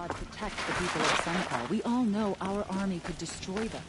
Vanguard protect the people of Sunclaw, we all know our army could destroy them.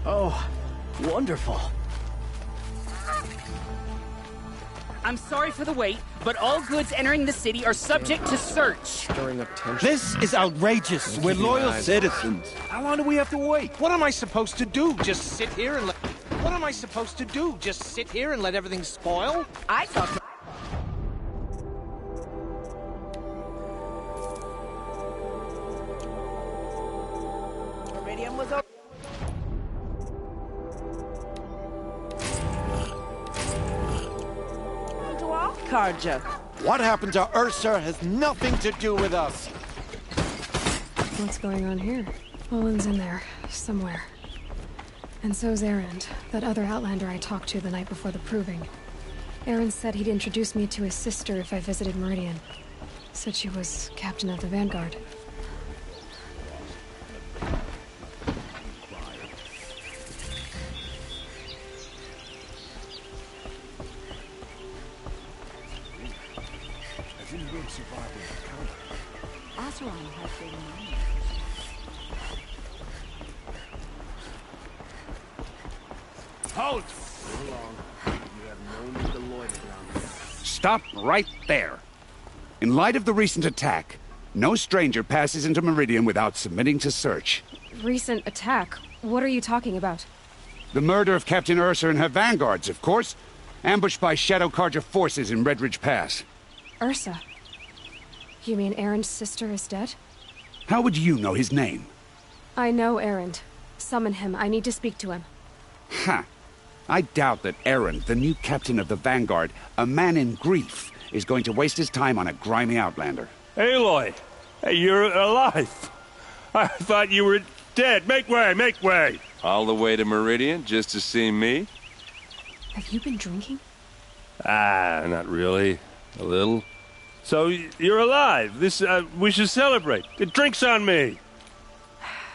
Oh, wonderful. I'm sorry for the wait, but all goods entering the city are subject to search. Stirring up tension. This is outrageous. We're loyal citizens. How long do we have to wait? What am I supposed to do? Just sit here and let... What am I supposed to do? Just sit here and let everything spoil? I thought... Meridian was over. Carja. What happened to Ursa has nothing to do with us. What's going on here? Olin's in there, somewhere. And so's Erend, that other Outlander I talked to the night before the proving. Erend said he'd introduce me to his sister if I visited Meridian. Said she was captain of the Vanguard. Halt! Stop right there. In light of the recent attack, no stranger passes into Meridian without submitting to search. Recent attack? What are you talking about? The murder of Captain Ursa and her vanguards, of course. Ambushed by Shadow Carja forces in Redridge Pass. Ursa? You mean Erend's sister is dead? How would you know his name? I know Erend. Summon him. I need to speak to him. Ha! I doubt that Erend, the new captain of the Vanguard, a man in grief, is going to waste his time on a grimy outlander. Aloy! Hey, you're alive! I thought you were dead. Make way, make way! All the way to Meridian just to see me? Have you been drinking? Ah, not really. A little. So, you're alive. We should celebrate. Drinks on me!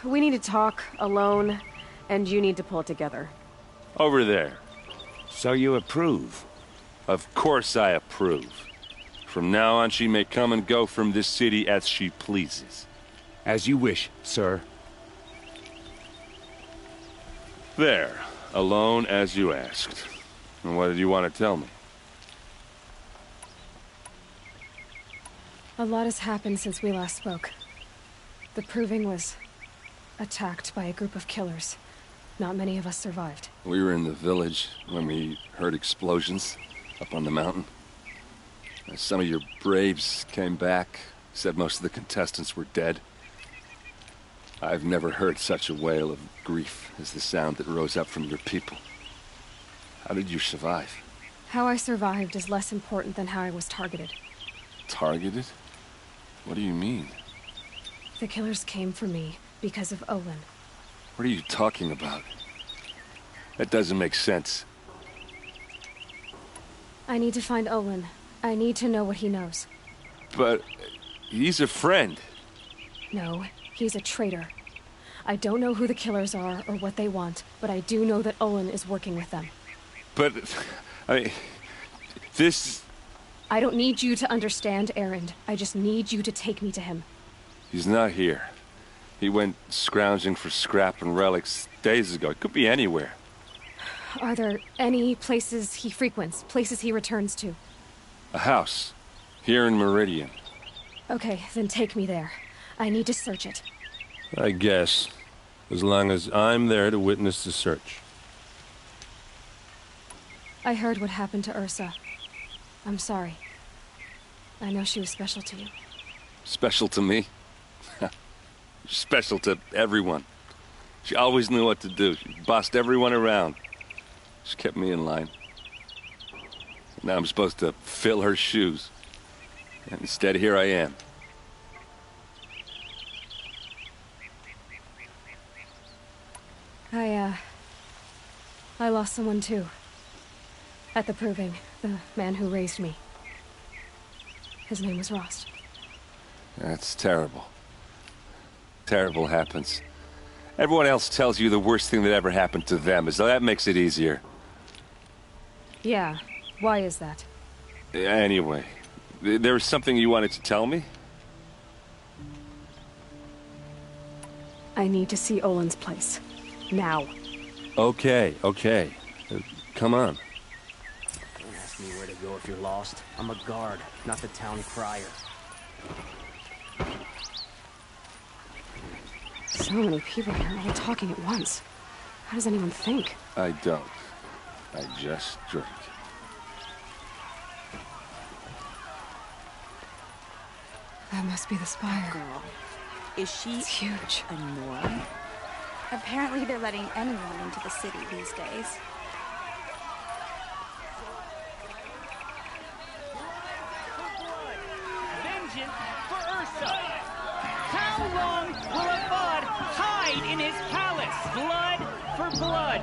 We need to talk, alone, and you need to pull it together. Over there. So you approve? Of course I approve. From now on, she may come and go from this city as she pleases. As you wish, sir. There. Alone as you asked. And what did you want to tell me? A lot has happened since we last spoke. The Proving was attacked by a group of killers. Not many of us survived. We were in the village when we heard explosions up on the mountain. Some of your braves came back, said most of the contestants were dead. I've never heard such a wail of grief as the sound that rose up from your people. How did you survive? How I survived is less important than how I was targeted. Targeted? What do you mean? The killers came for me because of Olin. What are you talking about? That doesn't make sense. I need to find Olin. I need to know what he knows. But he's a friend. No, he's a traitor. I don't know who the killers are or what they want, but I do know that Olin is working with them. But, this... I don't need you to understand, Erend. I just need you to take me to him. He's not here. He went scrounging for scrap and relics days ago. It could be anywhere. Are there any places he frequents, places he returns to? A house. Here in Meridian. Okay, then take me there. I need to search it. I guess. As long as I'm there to witness the search. I heard what happened to Ursa. I'm sorry. I know she was special to you. Special to me? Special to everyone. She always knew what to do. She bossed everyone around. She kept me in line. Now I'm supposed to fill her shoes. And instead, here I am. I lost someone too. At the Proving, the man who raised me. His name was Rost. That's terrible. Terrible happens. Everyone else tells you the worst thing that ever happened to them, as though that makes it easier. Yeah, why is that? Anyway, there was something you wanted to tell me? I need to see Olin's place. Now. Okay. Come on. Don't ask me where to go if you're lost. I'm a guard, not the town crier. So many people here all talking at once. How does anyone think? I don't. I just drink. That must be the spire. Girl, is she It's huge. a Nora? Apparently they're letting anyone into the city these days. Vengeance for Ursa! How long will a bud hide in his palace? Blood for blood.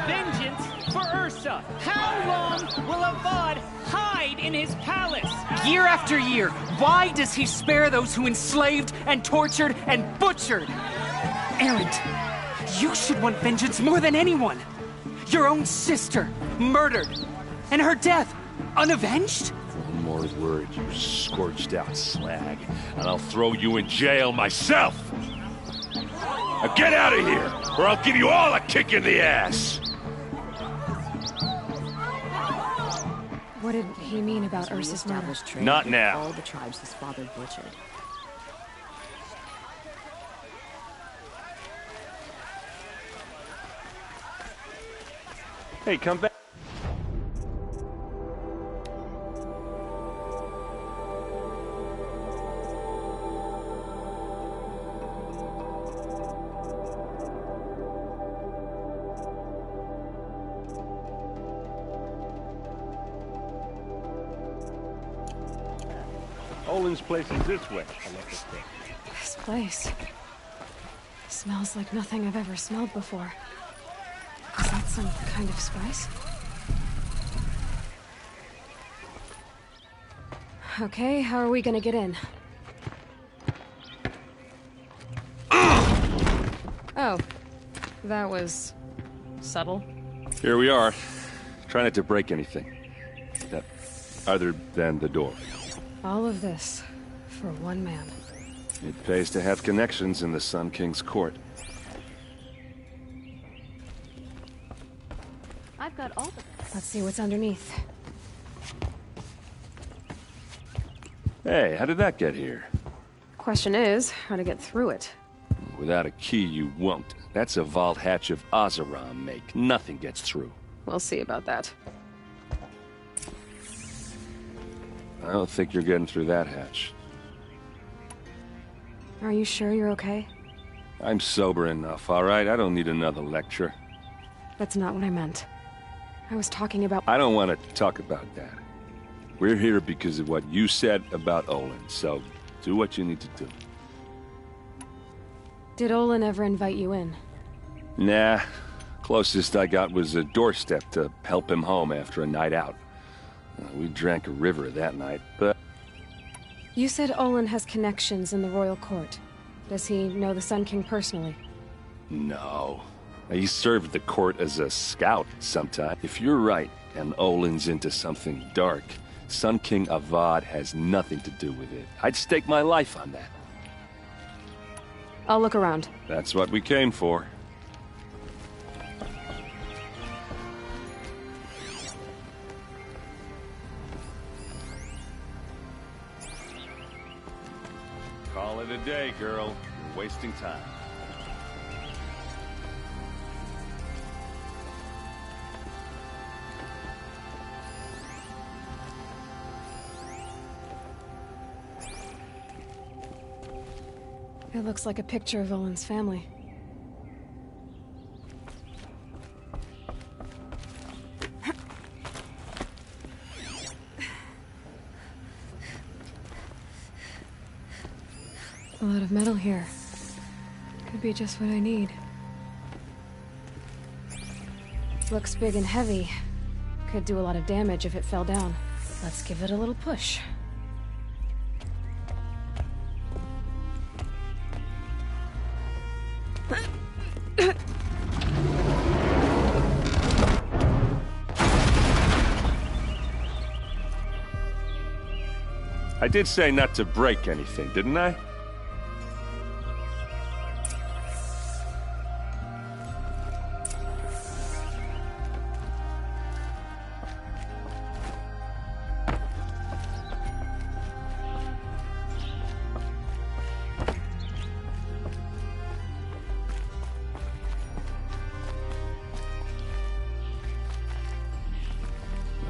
Vengeance for Ursa. How long will a bud hide in his palace? Year after year, why does he spare those who enslaved and tortured and butchered? Erend, you should want vengeance more than anyone. Your own sister, murdered. And her death, unavenged? One more word, you scorched out slag, and I'll throw you in jail myself! Now get out of here, or I'll give you all a kick in the ass! What did he mean about Ursa's murder? Established trade Not with now. all the tribes his father butchered. Hey, come back. Olin's place is this way. This place smells like nothing I've ever smelled before. Is that some kind of spice? Okay, how are we gonna get in? Oh, that was subtle. Here we are. Try not to break anything. Other than the door. All of this for one man. It pays to have connections in the Sun King's court. I've got all the... Let's see what's underneath. Hey, how did that get here? Question is, how to get through it. Without a key, you won't. That's a vault hatch of Oseram make. Nothing gets through. We'll see about that. I don't think you're getting through that hatch. Are you sure you're okay? I'm sober enough, all right? I don't need another lecture. That's not what I meant. I was talking about... I don't want to talk about that. We're here because of what you said about Olin, so do what you need to do. Did Olin ever invite you in? Nah. Closest I got was a doorstep to help him home after a night out. We drank a river that night, but... You said Olin has connections in the royal court. Does he know the Sun King personally? No. He served the court as a scout sometime. If you're right, and Olin's into something dark, Sun King Avad has nothing to do with it. I'd stake my life on that. I'll look around. That's what we came for. Call it a day, girl. You're wasting time. It looks like a picture of Olin's family. A lot of metal here. Could be just what I need. Looks big and heavy. Could do a lot of damage if it fell down. Let's give it a little push. I did say not to break anything, didn't I?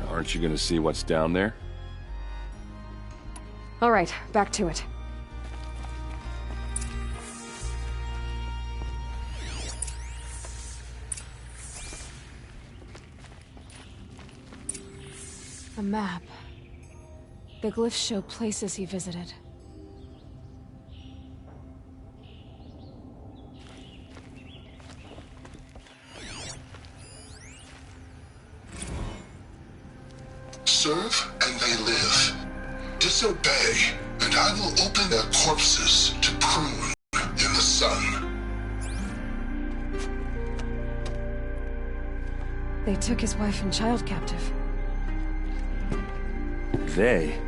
Aren't you gonna see what's down there? All right, back to it. A map. The glyphs show places he visited. Serve and they live. Disobey, and I will open their corpses to prune in the sun. They took his wife and child captive. They?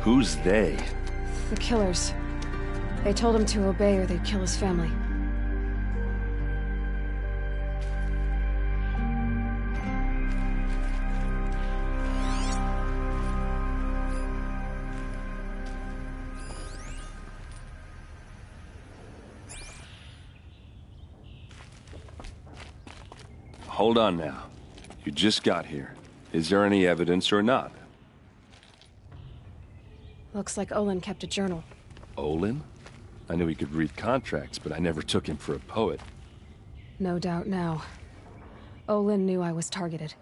Who's they? The killers. They told him to obey or they'd kill his family. Hold on now. You just got here. Is there any evidence or not? Looks like Olin kept a journal. Olin? I knew he could read contracts, but I never took him for a poet. No doubt now. Olin knew I was targeted.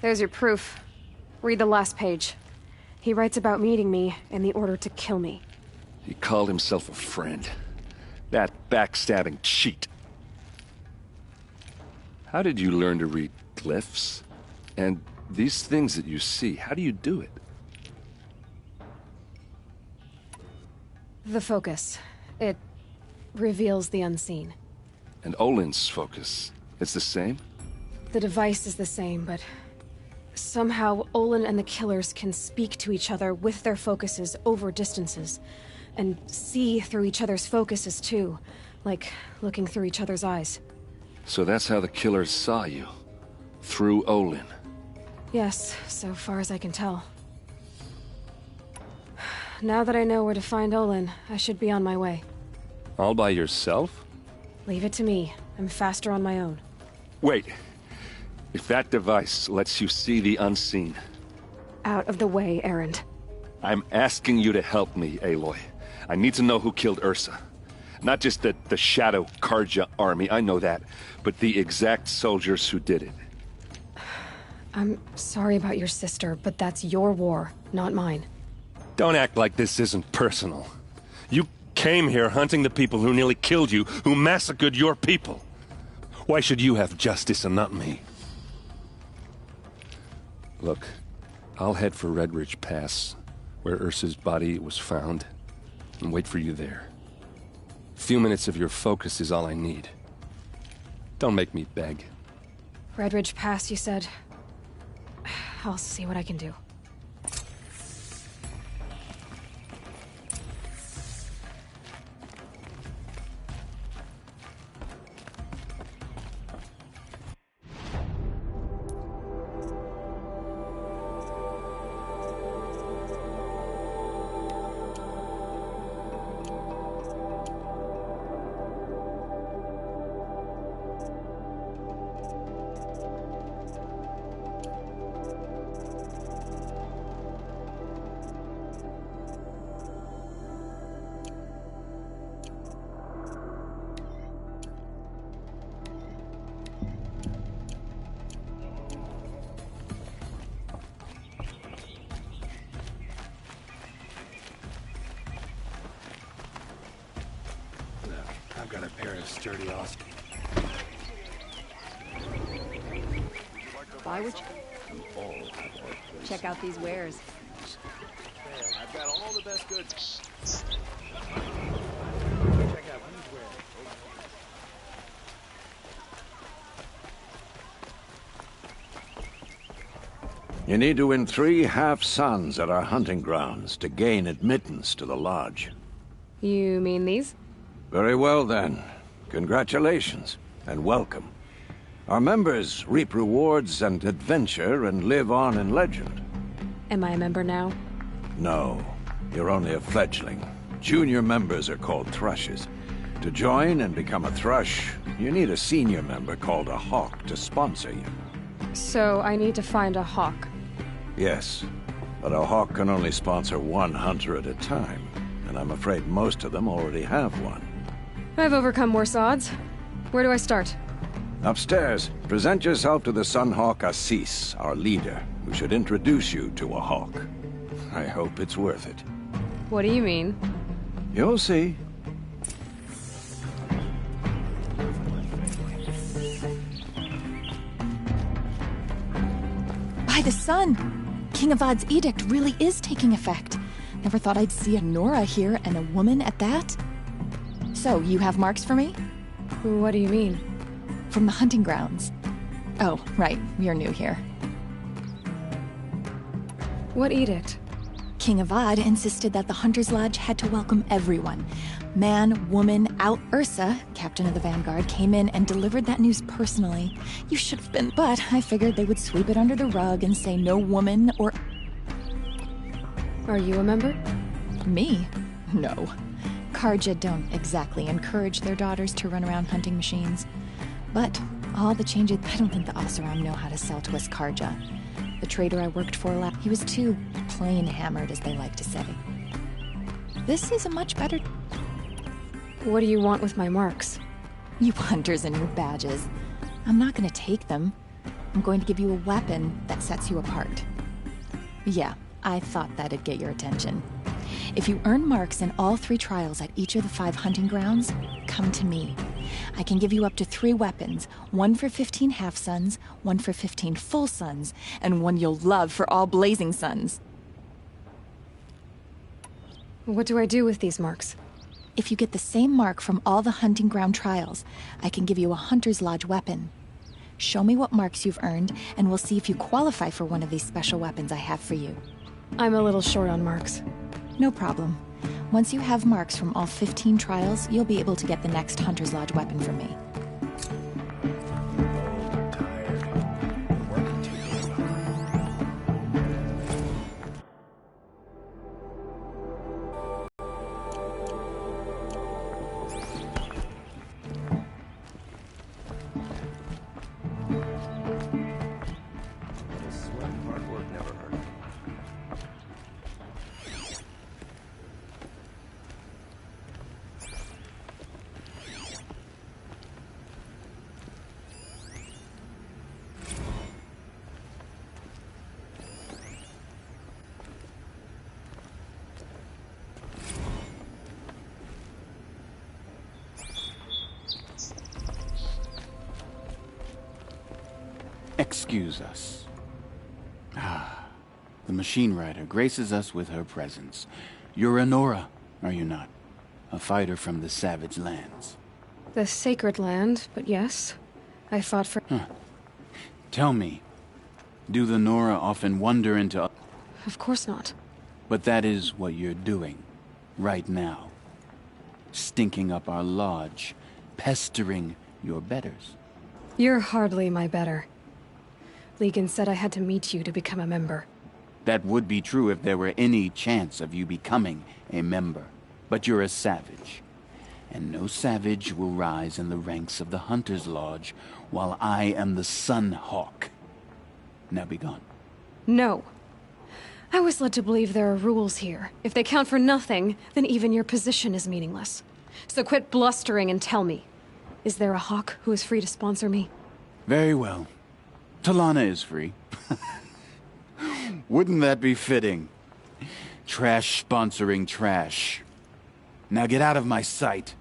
There's your proof. Read the last page. He writes about meeting me and the order to kill me. He called himself a friend. That backstabbing cheat. How did you learn to read glyphs? And these things that you see, how do you do it? The focus. It reveals the unseen. And Olin's focus, it's the same? The device is the same, but somehow Olin and the killers can speak to each other with their focuses over distances, and see through each other's focuses too, like looking through each other's eyes. So that's how the killers saw you? Through Olin? Yes, so far as I can tell. Now that I know where to find Olin, I should be on my way. All by yourself? Leave it to me. I'm faster on my own. Wait. If that device lets you see the unseen... Out of the way, Erend. I'm asking you to help me, Aloy. I need to know who killed Ursa. Not just the Shadow Karja army, I know that, but the exact soldiers who did it. I'm sorry about your sister, but that's your war, not mine. Don't act like this isn't personal. You came here hunting the people who nearly killed you, who massacred your people. Why should you have justice and not me? Look, I'll head for Red Ridge Pass, where Ursa's body was found, and wait for you there. A few minutes of your focus is all I need. Don't make me beg. Red Ridge Pass, you said? I'll see what I can do. I've got a pair of sturdy Oscar. Why would you? Check out these wares. I've got all the best goods. Check out these wares. You need to win 3 half-suns at our hunting grounds to gain admittance to the lodge. You mean these? Very well, then. Congratulations, and welcome. Our members reap rewards and adventure and live on in legend. Am I a member now? No, you're only a fledgling. Junior members are called thrushes. To join and become a thrush, you need a senior member called a hawk to sponsor you. So I need to find a hawk. Yes, but a hawk can only sponsor 1 hunter at a time, and I'm afraid most of them already have one. I've overcome worse odds. Where do I start? Upstairs, present yourself to the Sunhawk Assis, our leader, who should introduce you to a hawk. I hope it's worth it. What do you mean? You'll see. By the sun! King Avad's edict really is taking effect. Never thought I'd see a Nora here, and a woman at that. So, you have marks for me? What do you mean? From the hunting grounds. Oh, right, you're new here. What edict? King Avad insisted that the Hunter's Lodge had to welcome everyone. Man, woman, out Ursa, captain of the Vanguard, came in and delivered that news personally. You should have been, but I figured they would sweep it under the rug and say no woman or... Are you a member? Me? No. Karja don't exactly encourage their daughters to run around hunting machines. But all the changes, I don't think the Oseram know how to sell to us Karja. The trader I worked for, he was too plain hammered, as they like to say. This is a much better... What do you want with my marks? You hunters and your badges. I'm not going to take them. I'm going to give you a weapon that sets you apart. Yeah, I thought that'd get your attention. If you earn marks in all 3 trials at each of the 5 hunting grounds, come to me. I can give you up to 3 weapons, 1 for 15 half-suns, 1 for 15 full suns, and 1 you'll love for all blazing suns. What do I do with these marks? If you get the same mark from all the hunting ground trials, I can give you a Hunter's Lodge weapon. Show me what marks you've earned, and we'll see if you qualify for one of these special weapons I have for you. I'm a little short on marks. No problem. Once you have marks from all 15 trials, you'll be able to get the next Hunter's Lodge weapon from me. Excuse us. The Machine Rider graces us with her presence. You're a Nora, are you not? A fighter from the Savage Lands. The Sacred Land, but yes. I fought for... Tell me, do the Nora often wander into... Of course not. But that is what you're doing, right now. Stinking up our lodge, pestering your betters. You're hardly my better. Legan said I had to meet you to become a member. That would be true if there were any chance of you becoming a member. But you're a savage. And no savage will rise in the ranks of the Hunter's Lodge while I am the Sun Hawk. Now be gone. No. I was led to believe there are rules here. If they count for nothing, then even your position is meaningless. So quit blustering and tell me. Is there a Hawk who is free to sponsor me? Very well. Talana is free. Wouldn't that be fitting? Trash sponsoring trash. Now get out of my sight.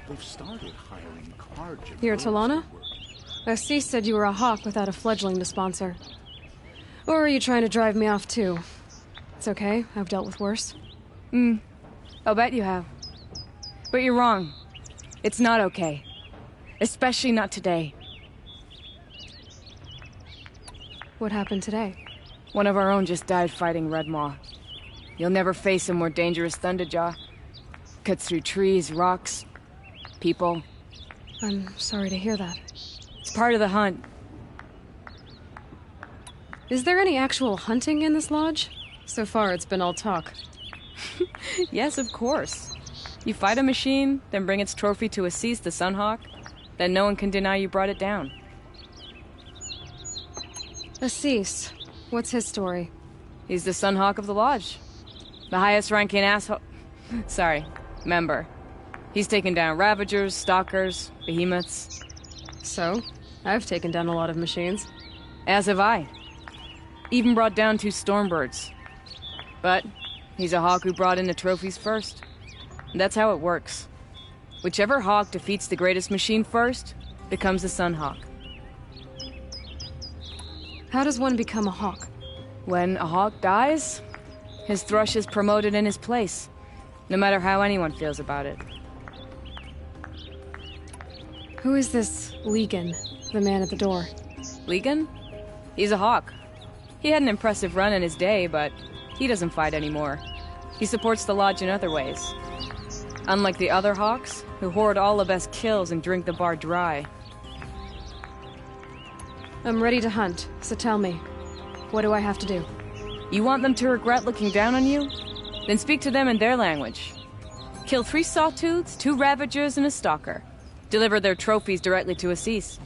They've started hiring Carja. You're Talana? Assis said you were a Hawk without a fledgling to sponsor. Or are you trying to drive me off too? It's okay, I've dealt with worse. I'll bet you have. But you're wrong. It's not okay. Especially not today. What happened today? One of our own just died fighting Red Maw. You'll never face a more dangerous Thunderjaw. Cuts through trees, rocks, people. I'm sorry to hear that. It's part of the hunt. Is there any actual hunting in this lodge? So far, it's been all talk. Yes, of course. You fight a machine, then bring its trophy to Assis the Sunhawk, then no one can deny you brought it down. Assis, what's his story? He's the Sunhawk of the Lodge. The highest ranking asshole... Sorry, member. He's taken down Ravagers, Stalkers, Behemoths. So? I've taken down a lot of machines. As have I. Even brought down 2 Stormbirds. But he's a Hawk who brought in the trophies first. That's how it works. Whichever Hawk defeats the greatest machine first becomes the Sunhawk. How does one become a Hawk? When a Hawk dies, his thrush is promoted in his place, no matter how anyone feels about it. Who is this Legan, the man at the door? Legan? He's a Hawk. He had an impressive run in his day, but he doesn't fight anymore. He supports the Lodge in other ways. Unlike the other Hawks, who hoard all of best kills and drink the bar dry. I'm ready to hunt, so tell me, what do I have to do? You want them to regret looking down on you? Then speak to them in their language. Kill 3 sawtooths, 2 ravagers, and a stalker. Deliver their trophies directly to Assis.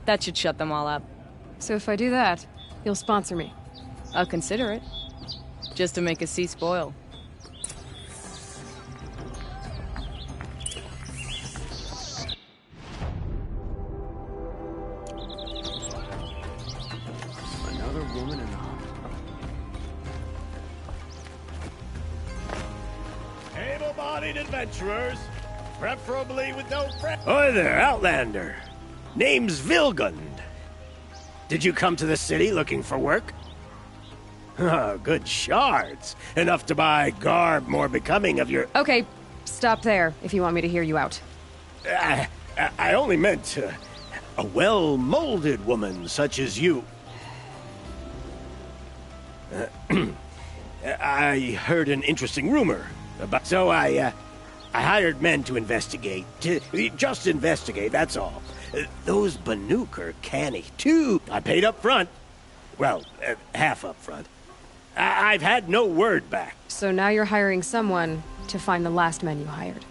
That should shut them all up. So if I do that, you'll sponsor me? I'll consider it. Just to make Assis spoil. Another woman in the Able-bodied adventurers, preferably with no friends. Hi there, Outlander. Name's Vilgund. Did you come to the city looking for work? Oh, good shards. Enough to buy garb more becoming of your... Okay, stop there if you want me to hear you out. I only meant a well-molded woman such as you. I heard an interesting rumor about... So I hired men to investigate. Just investigate, that's all. Those Banuk are canny, too. I paid up front. Well, half up front. I've had no word back. So now you're hiring someone to find the last men you hired.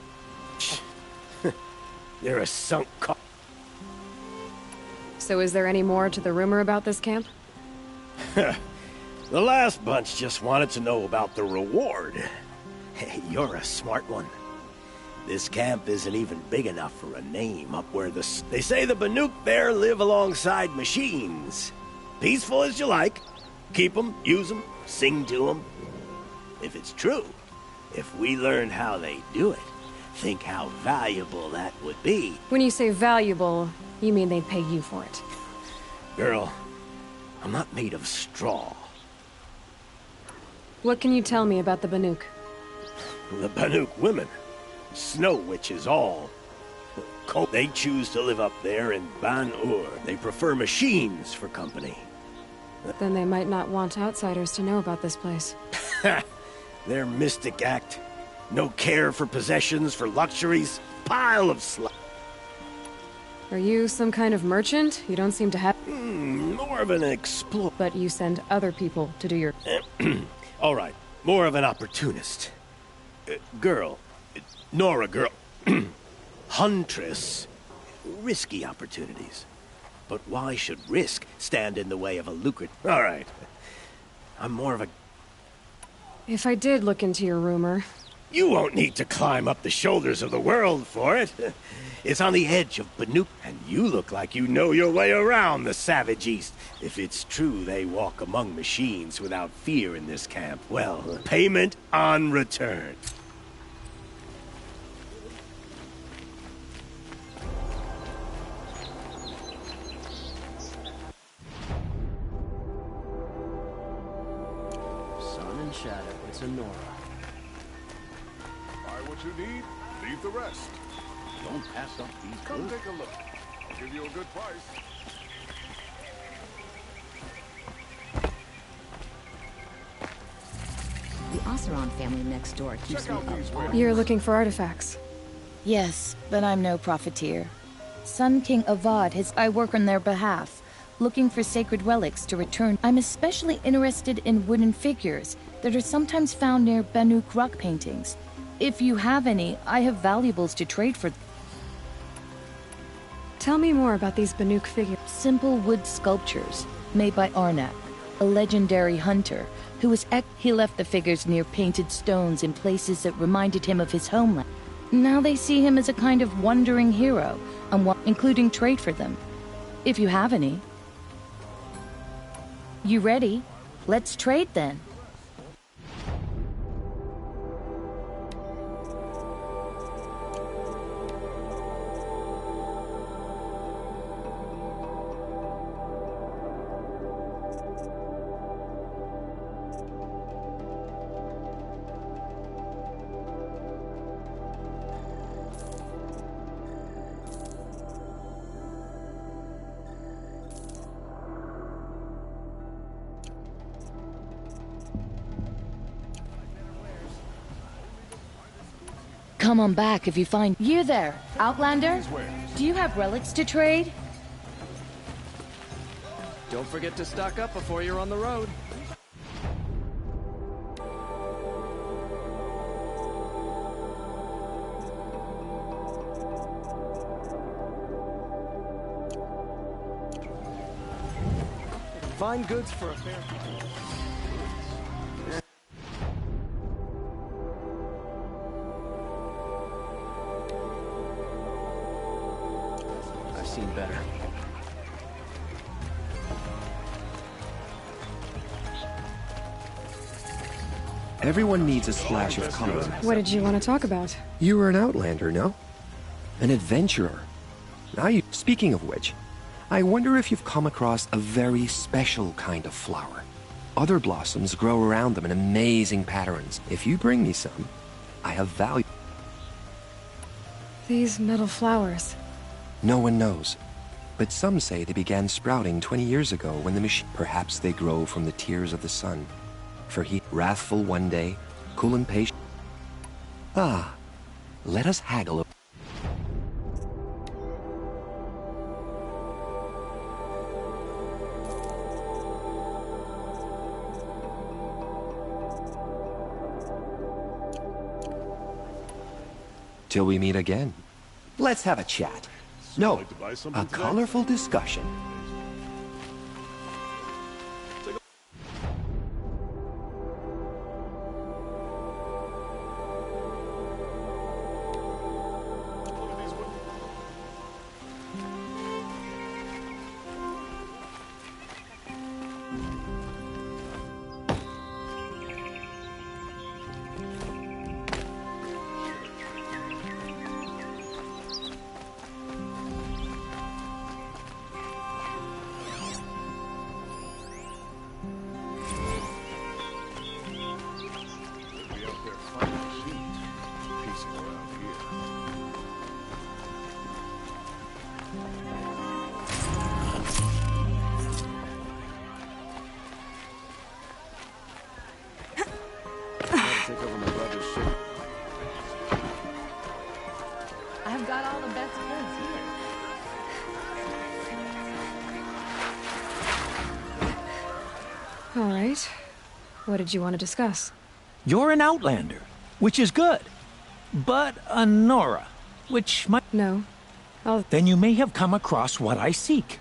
They're a sunk cost. So is there any more to the rumor about this camp? The last bunch just wanted to know about the reward. Hey, you're a smart one. This camp isn't even big enough for a name up where they say the Banuk there live alongside machines. Peaceful as you like. Keep them, use them, sing to them. If it's true, if we learned how they do it, think how valuable that would be. When you say valuable, you mean they'd pay you for it. Girl, I'm not made of straw. What can you tell me about the Banuk? The Banuk women. Snow witches all. They choose to live up there in Ban-Ur. They prefer machines for company. Then they might not want outsiders to know about this place. Their mystic act. No care for possessions, for luxuries. Pile of slut. Are you some kind of merchant? You don't seem to have... More of an explorer. But you send other people to do your... All right. More of an opportunist. Girl. Nora girl. Huntress. Risky opportunities. But why should risk stand in the way of a lucrative... All right. I'm more of a... If I did look into your rumor... You won't need to climb up the shoulders of the world for it. It's on the edge of Banuk, and you look like you know your way around the Savage East. If it's true they walk among machines without fear in this camp, well, payment on return. Sun and shadow, it's a Nora. Buy what you need, leave the rest. Don't pass up these Come goods. take a look. I'll give you a good price. The Oseron family next door keeps me up. You're looking for artifacts. Yes, but I'm no profiteer. Sun King Avad has I work on their behalf, looking for sacred relics to return. I'm especially interested in wooden figures that are sometimes found near Banuk rock paintings. If you have any, I have valuables to trade for. Tell me more about these Banuk figures. Simple wood sculptures made by Arnak, a legendary hunter who was he left the figures near painted stones in places that reminded him of his homeland. Now they see him as a kind of wandering hero, including trade for them. If you have any. You ready? Let's trade then. come on back if you find... You there, Outlander? Do you have relics to trade? Don't forget to stock up before you're on the road. Fine goods for a fair... I've seen better. Everyone needs a splash of color. What did you want to talk about? You were an outlander, no? An adventurer. Speaking of which, I wonder if you've come across a very special kind of flower. Other blossoms grow around them in amazing patterns. If you bring me some, I have value. These metal flowers. No one knows. But some say they began sprouting 20 years ago when the machine... Perhaps they grow from the tears of the sun. For he, wrathful one day, cool and patient. Ah, let us haggle. Till we meet again. Let's have a chat. No, a colorful discussion. I've got all the best goods here. All right. What did you want to discuss? You're an outlander, which is good. But a Nora, which might... No. Then you may have come across what I seek.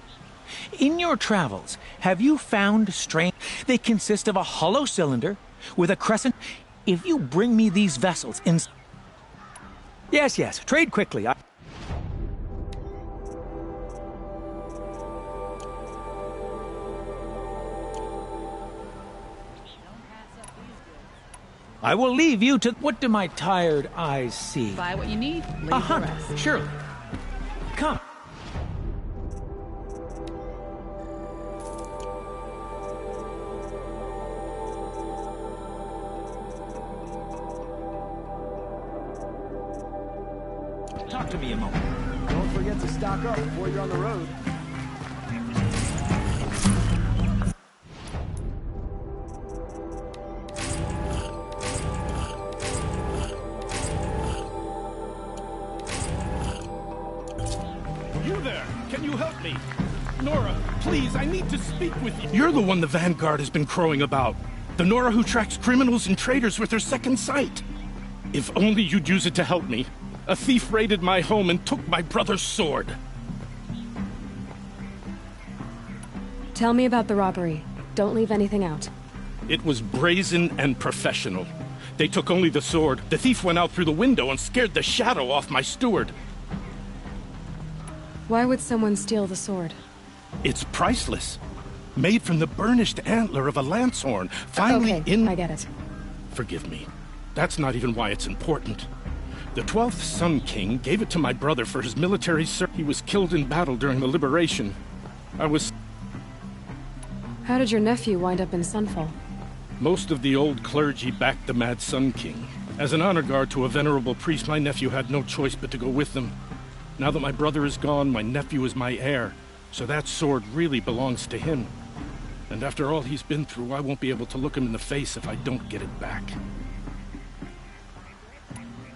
In your travels, have you found strange... They consist of a hollow cylinder with a crescent... If you bring me these vessels in... Yes, trade quickly. I will leave you to... What do my tired eyes see? Buy what you need, leave A the hunt, rest. surely. Come. Talk to me a moment. Don't forget to stock up before you're on the road. You there! Can you help me? Nora, please, I need to speak with you. You're the one the Vanguard has been crowing about. The Nora who tracks criminals and traitors with her second sight. If only you'd use it to help me. A thief raided my home and took my brother's sword. Tell me about the robbery. Don't leave anything out. It was brazen and professional. They took only the sword. The thief went out through the window and scared the shadow off my steward. Why would someone steal the sword? It's priceless. Made from the burnished antler of a lancelhorn. Finally Okay, I get it. Forgive me. That's not even why it's important. The 12th Sun King gave it to my brother for his military service. He was killed in battle during the liberation. How did your nephew wind up in Sunfall? Most of the old clergy backed the Mad Sun King. As an honor guard to a venerable priest, my nephew had no choice but to go with them. Now that my brother is gone, my nephew is my heir, so that sword really belongs to him. And after all he's been through, I won't be able to look him in the face if I don't get it back.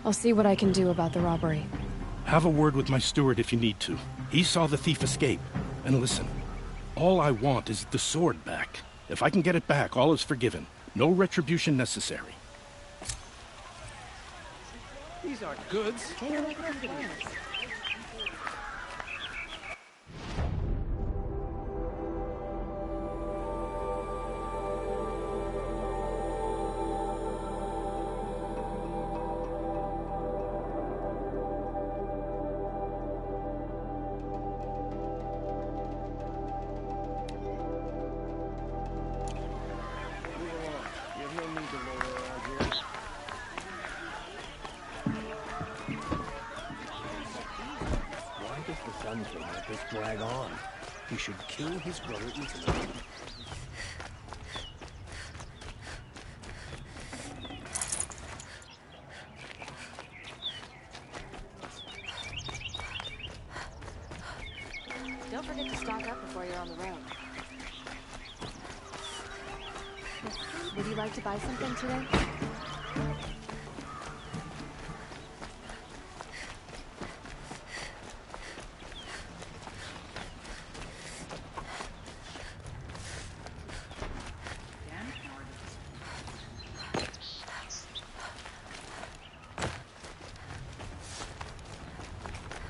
I'll see what I can do about the robbery. Have a word with my steward if you need to. He saw the thief escape. And listen, all I want is the sword back. If I can get it back, all is forgiven. No retribution necessary. These aren't goods. Let this drag on. He should kill his brother instantly. Don't forget to stock up before you're on the road. Would you like to buy something today?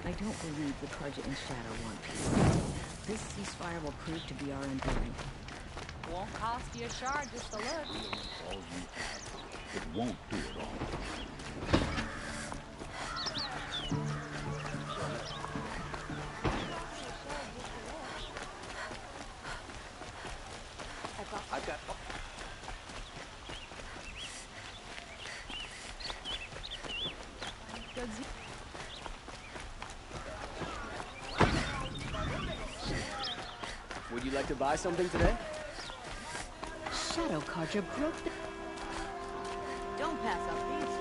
I don't believe the Carja and Shadow want peace. This ceasefire will prove to be our undoing. Won't cost you a shard just to look. All you have. It won't do it all. I've got... Would you like to buy something today? Shadow Carja broke the... Don't pass up these.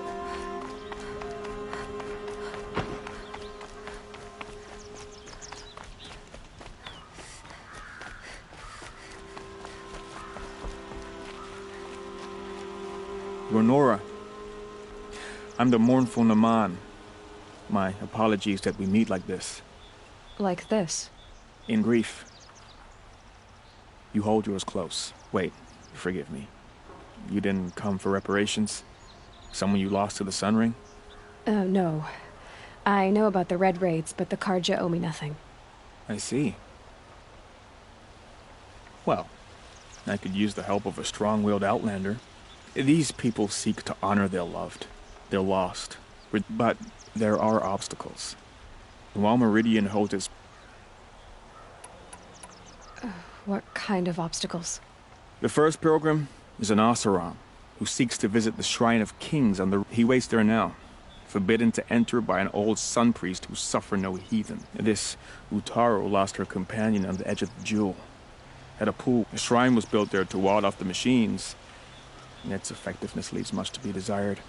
Gonora, I'm the mournful Naman. My apologies that we meet like this. Like this? In grief. You hold yours close. Wait, forgive me. You didn't come for reparations? Someone you lost to the Sun Ring? No. I know about the Red Raids, but the Carja owe me nothing. I see. Well, I could use the help of a strong-willed outlander. These people seek to honor their loved, their lost. But there are obstacles. While Meridian holds its... What kind of obstacles? The first pilgrim is an Oseram, who seeks to visit the Shrine of Kings on the... He waits there now, forbidden to enter by an old sun priest who suffer no heathen. This Utaru lost her companion on the edge of the Jewel. At a pool, a shrine was built there to ward off the machines, and its effectiveness leaves much to be desired.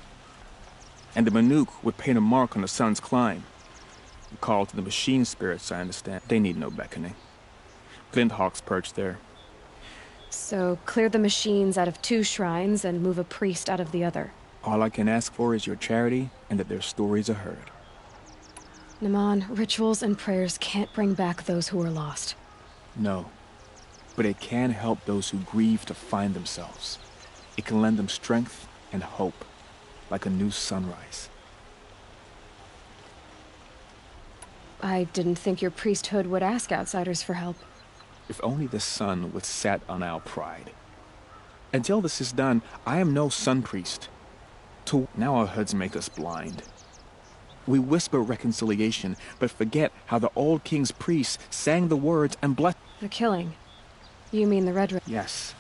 And the Manuk would paint a mark on the sun's climb. A call to the machine spirits, I understand. They need no beckoning. Glinthawks perch there. So, clear the machines out of 2 shrines and move a priest out of the other. All I can ask for is your charity, and that their stories are heard. Naman, rituals and prayers can't bring back those who are lost. No. But it can help those who grieve to find themselves. It can lend them strength and hope, like a new sunrise. I didn't think your priesthood would ask outsiders for help. If only the sun would set on our pride. Until this is done, I am no sun priest. Now our hoods make us blind. We whisper reconciliation, but forget how the old king's priests sang the words and blessed... The killing? You mean the Red Raid? Yes.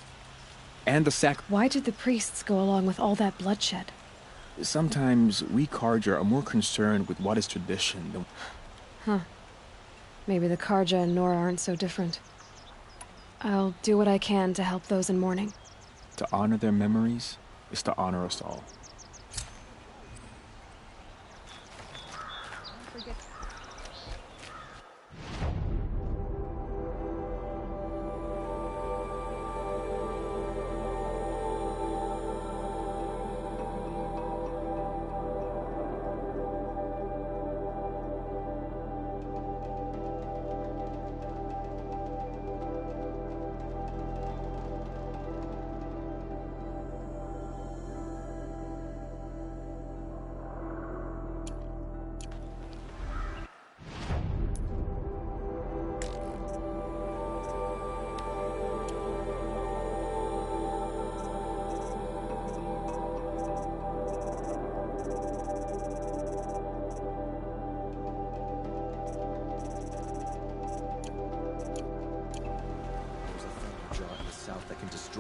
And the Why did the priests go along with all that bloodshed? Sometimes we Carja are more concerned with what is tradition than... Huh. Maybe the Carja and Nora aren't so different. I'll do what I can to help those in mourning. To honor their memories is to honor us all.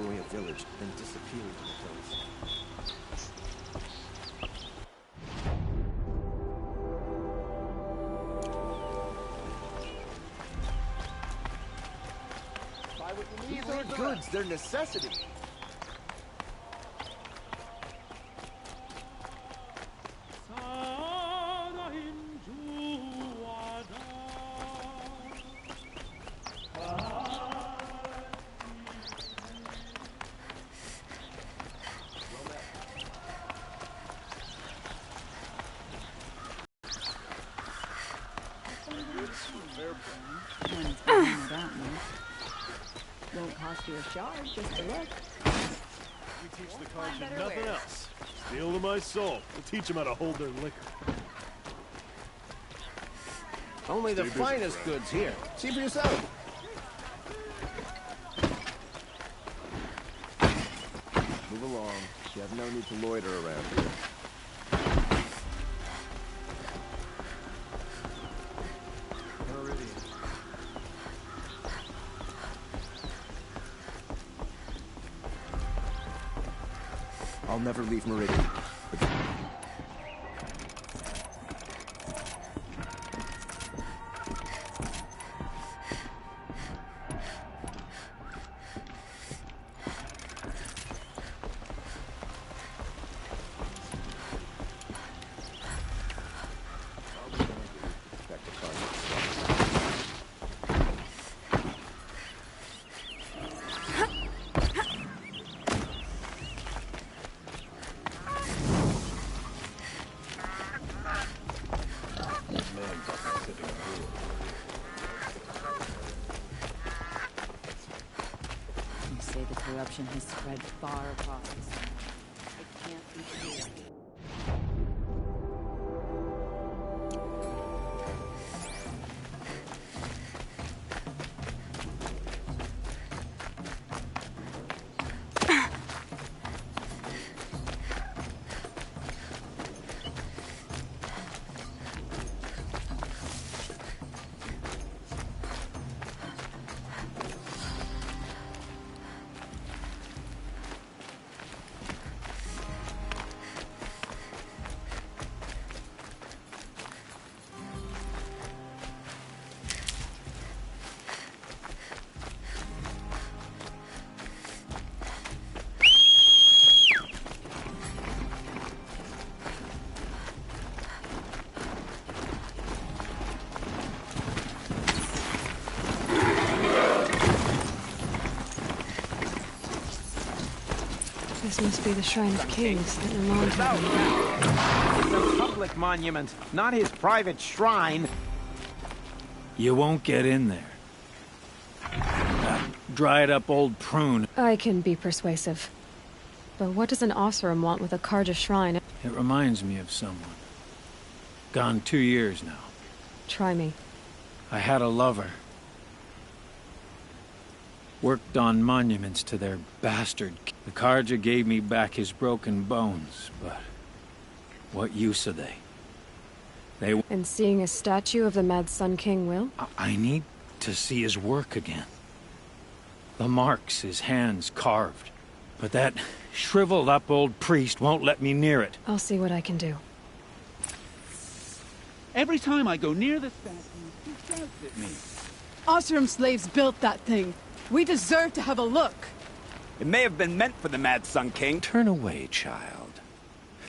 destroy a village, then disappear into the hills. These aren't goods, they're necessities. Won't cost you a shard just to look. We teach the Carja nothing else. Steal to my soul. We'll teach them how to hold their liquor. Only the Stay busy, finest Fred. goods here. See for yourself. Move along. You have no need to loiter around here. I'll never leave Meridian. You say the corruption has spread far across the sun. It can't be true. This must be the Shrine of Kings that Lamont had about. It's a public monument, not his private shrine. You won't get in there. Dried up old prune. I can be persuasive. But what does an Oseram want with a Carja shrine? It reminds me of someone. Gone 2 years now. Try me. I had a lover. Worked on monuments to their bastard. The Carja gave me back his broken bones, but what use are they? And seeing a statue of the Mad Sun King will? I need to see his work again. The marks his hands carved. But that shriveled up old priest won't let me near it. I'll see what I can do. Every time I go near the statue, he shouts at me. Oseram slaves built that thing. We deserve to have a look. It may have been meant for the Mad Sun King. Turn away, child.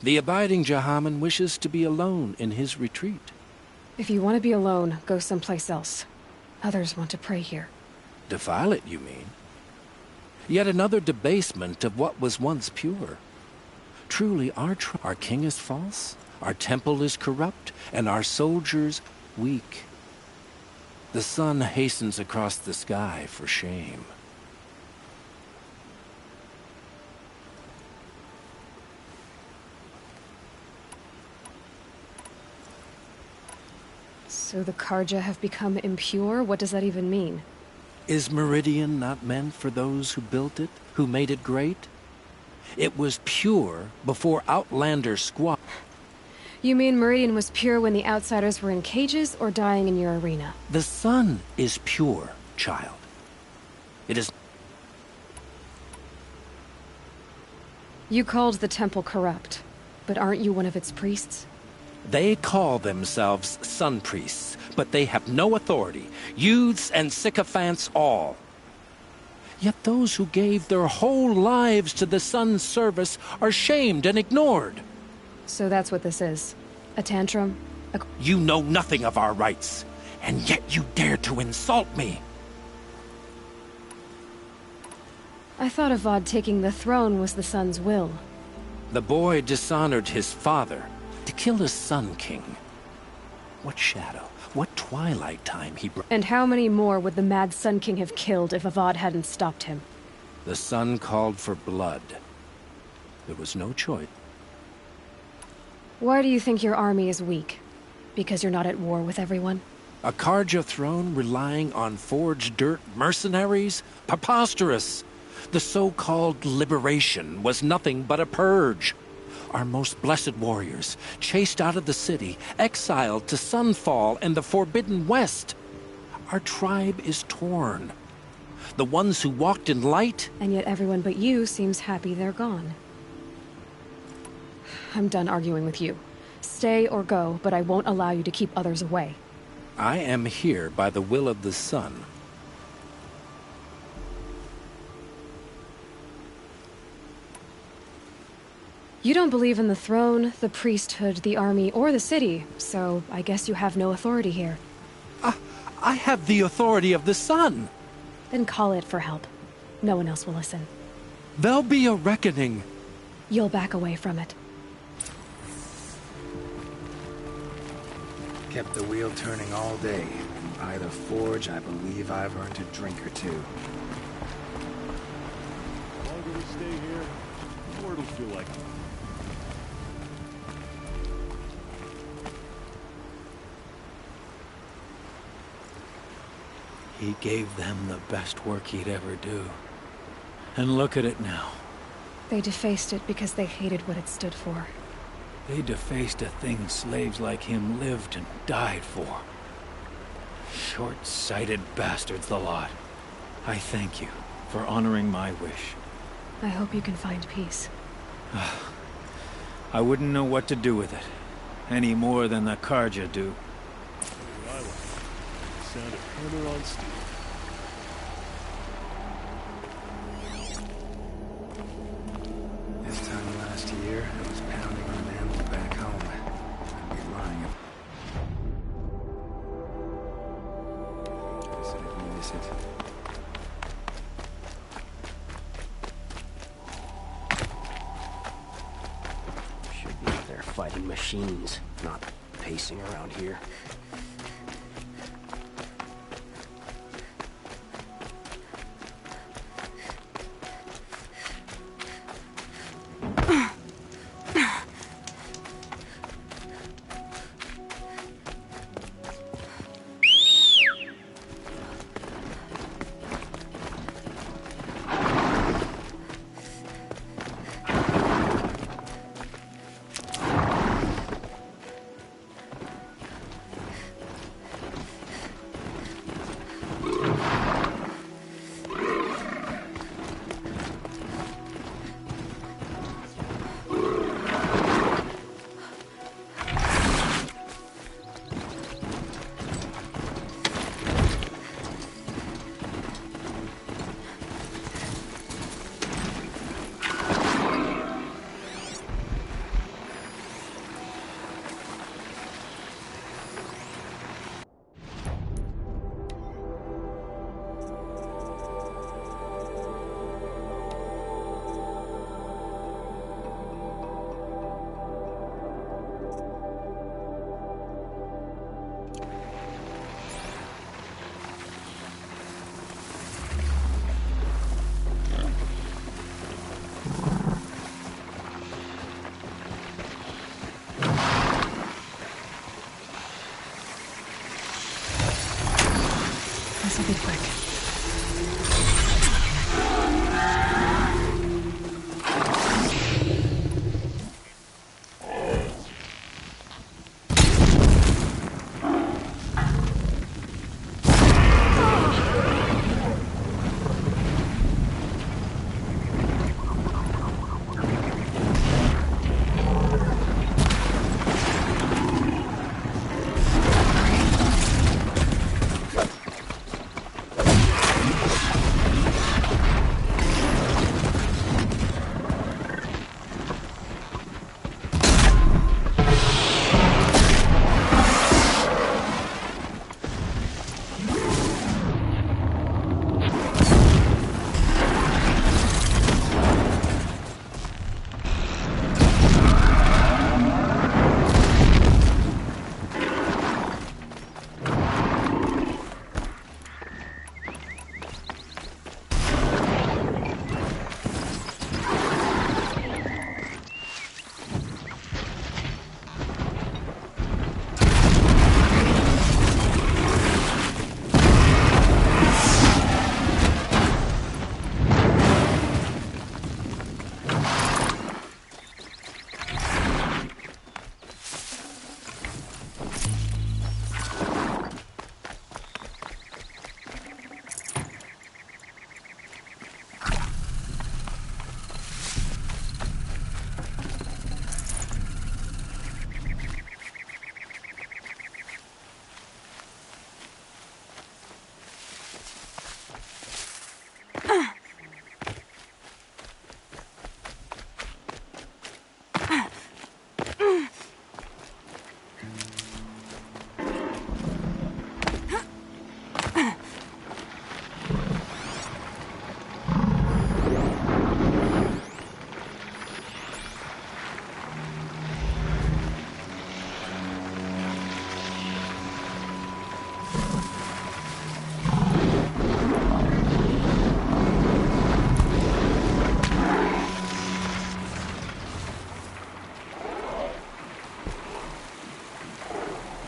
The abiding Jahaman wishes to be alone in his retreat. If you want to be alone, go someplace else. Others want to pray here. Defile it, you mean? Yet another debasement of what was once pure. Truly, our king is false, our temple is corrupt, and our soldiers weak. The sun hastens across the sky for shame. So the Carja have become impure? What does that even mean? Is Meridian not meant for those who built it, who made it great? It was pure before Outlander squat. You mean Meridian was pure when the outsiders were in cages or dying in your arena? The sun is pure, child. It is... You called the temple corrupt, but aren't you one of its priests? They call themselves sun priests, but they have no authority. Youths and sycophants all. Yet those who gave their whole lives to the sun's service are shamed and ignored. So that's what this is. A tantrum? You know nothing of our rights, and yet you dare to insult me. I thought Avad taking the throne was the sun's will. The boy dishonored his father to kill his Sun King. What shadow, what twilight time he brought. And how many more would the mad Sun King have killed if Avad hadn't stopped him? The sun called for blood. There was no choice. Why do you think your army is weak? Because you're not at war with everyone? A Carja throne relying on forged dirt mercenaries? Preposterous! The so-called liberation was nothing but a purge. Our most blessed warriors, chased out of the city, exiled to Sunfall and the Forbidden West. Our tribe is torn. The ones who walked in light... And yet everyone but you seems happy they're gone. I'm done arguing with you. Stay or go, but I won't allow you to keep others away. I am here by the will of the sun. You don't believe in the throne, the priesthood, the army, or the city, so I guess you have no authority here. I have the authority of the sun. Then call it for help. No one else will listen. There'll be a reckoning. You'll back away from it. Kept the wheel turning all day. By the forge, I believe I've earned a drink or two. The longer we stay here, the more it'll feel like it. He gave them the best work he'd ever do. And look at it now. They defaced it because they hated what it stood for. They defaced a thing slaves like him lived and died for. Short-sighted bastards, the lot. I thank you for honoring my wish. I hope you can find peace. I wouldn't know what to do with it, any more than the Carja do. What I like, the sound of hammer on steel. This time last year, I was pounding on an anvil back home. I'd be lying if I said I didn't miss it. Should be out there fighting machines, not pacing around here. This'll be quick.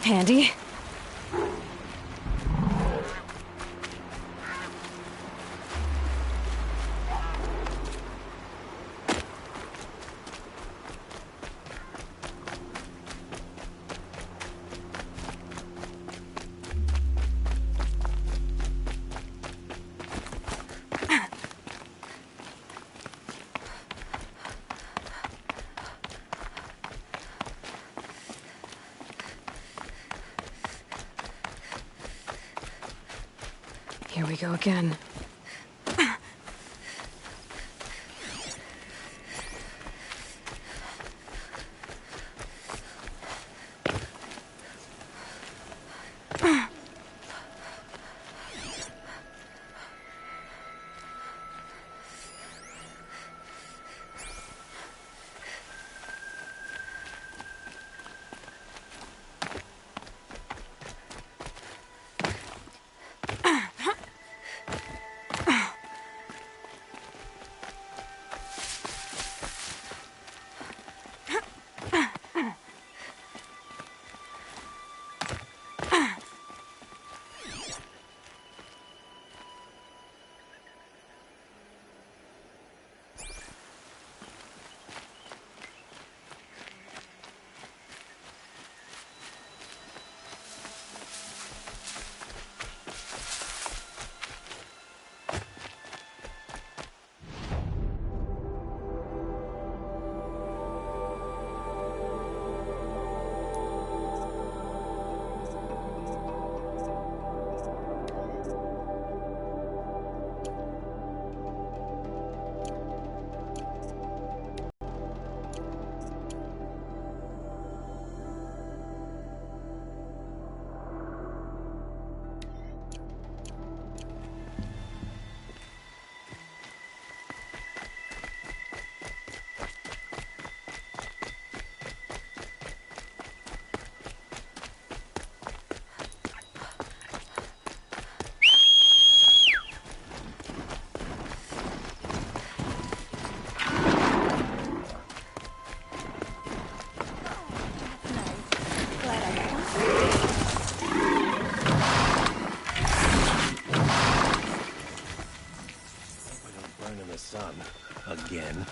Handy. Here we go again. Sun. Again.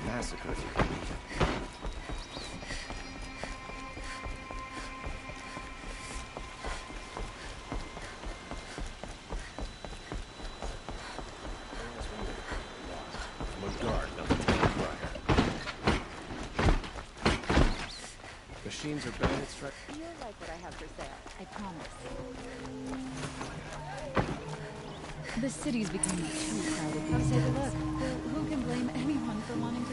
Massacre. Machines are bandits. You'll like what I have for sale. I promise. The city's becoming too crowded. Come take a look. Who can blame anyone for wanting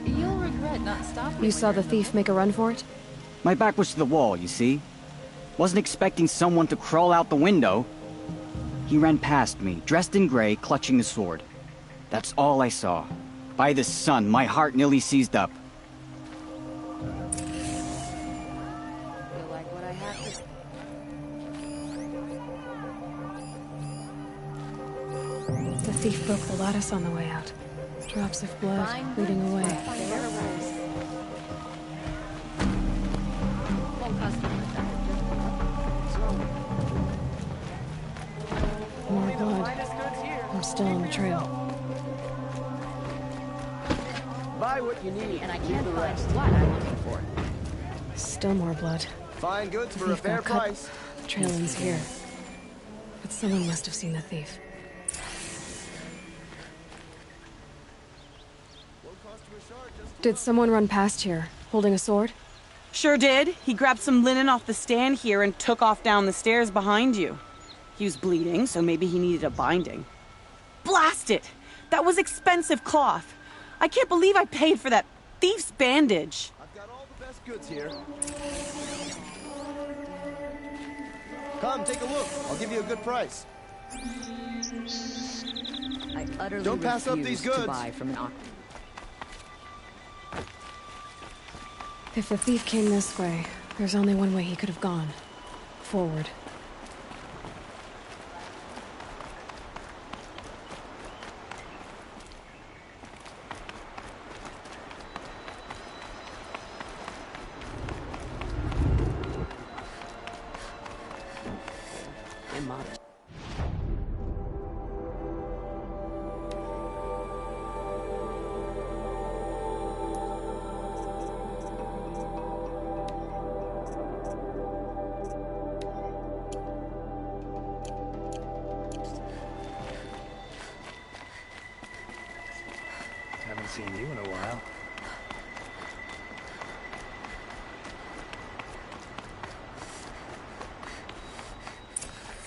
to... You'll regret not stopping. You saw the thief make a run for it? My back was to the wall, you see? Wasn't expecting someone to crawl out the window. He ran past me, dressed in gray, clutching the sword. That's all I saw. By the sun, my heart nearly seized up. You'll like what I have to... The thief broke the lattice on the way out. Drops of blood bleeding away. More blood. I'm still on the trail. Buy what you need, and I can't find what I'm looking for. Still more blood. Fine goods The for a thief fair got cut. price. The trail ends here. But someone must have seen the thief. Did someone run past here, holding a sword? Sure did. He grabbed some linen off the stand here and took off down the stairs behind you. He was bleeding, so maybe he needed a binding. Blast it! That was expensive cloth. I can't believe I paid for that thief's bandage. I've got all the best goods here. Come, take a look. I'll give you a good price. I utterly Don't pass up refuse these goods. to buy from an If the thief came this way, there's only one way he could have gone. Forward. immodest. Haven't seen you in a while.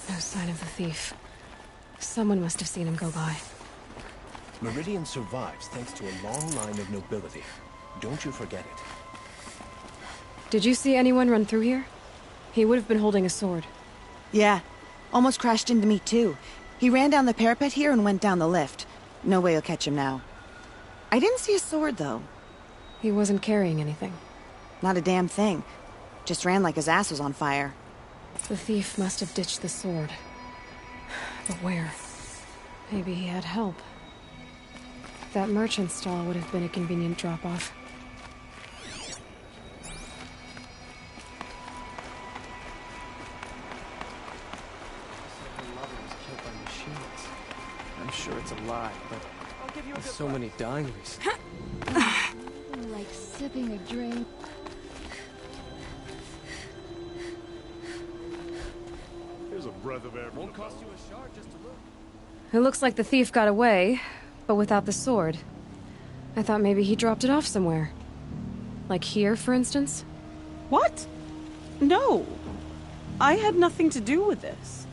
No sign of the thief. Someone must have seen him go by. Meridian survives thanks to a long line of nobility. Don't you forget it. Did you see anyone run through here? He would have been holding a sword. Yeah. Almost crashed into me, too. He ran down the parapet here and went down the lift. No way you'll catch him now. I didn't see a sword, though. He wasn't carrying anything. Not a damn thing. Just ran like his ass was on fire. The thief must have ditched the sword. But where? Maybe he had help. That merchant stall would have been a convenient drop-off. I'm sure it's a lie, but there's so many dying recently. Like sipping a drink. Here's a breath of air. Won't cost you a shard just to look. It looks like the thief got away, but without the sword. I thought maybe he dropped it off somewhere. Like here, for instance? What? No. I had nothing to do with this.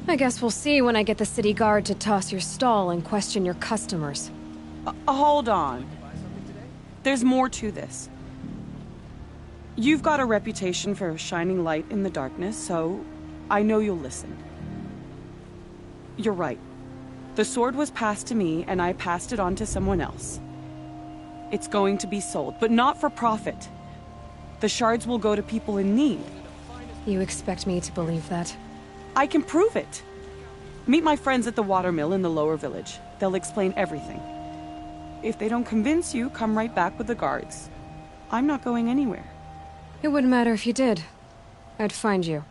I guess we'll see when I get the city guard to toss your stall and question your customers. Hold on. There's more to this. You've got a reputation for shining light in the darkness, so I know you'll listen. You're right. The sword was passed to me, and I passed it on to someone else. It's going to be sold, but not for profit. The shards will go to people in need. You expect me to believe that? I can prove it. Meet my friends at the watermill in the lower village. They'll explain everything. If they don't convince you, come right back with the guards. I'm not going anywhere. It wouldn't matter if you did. I'd find you.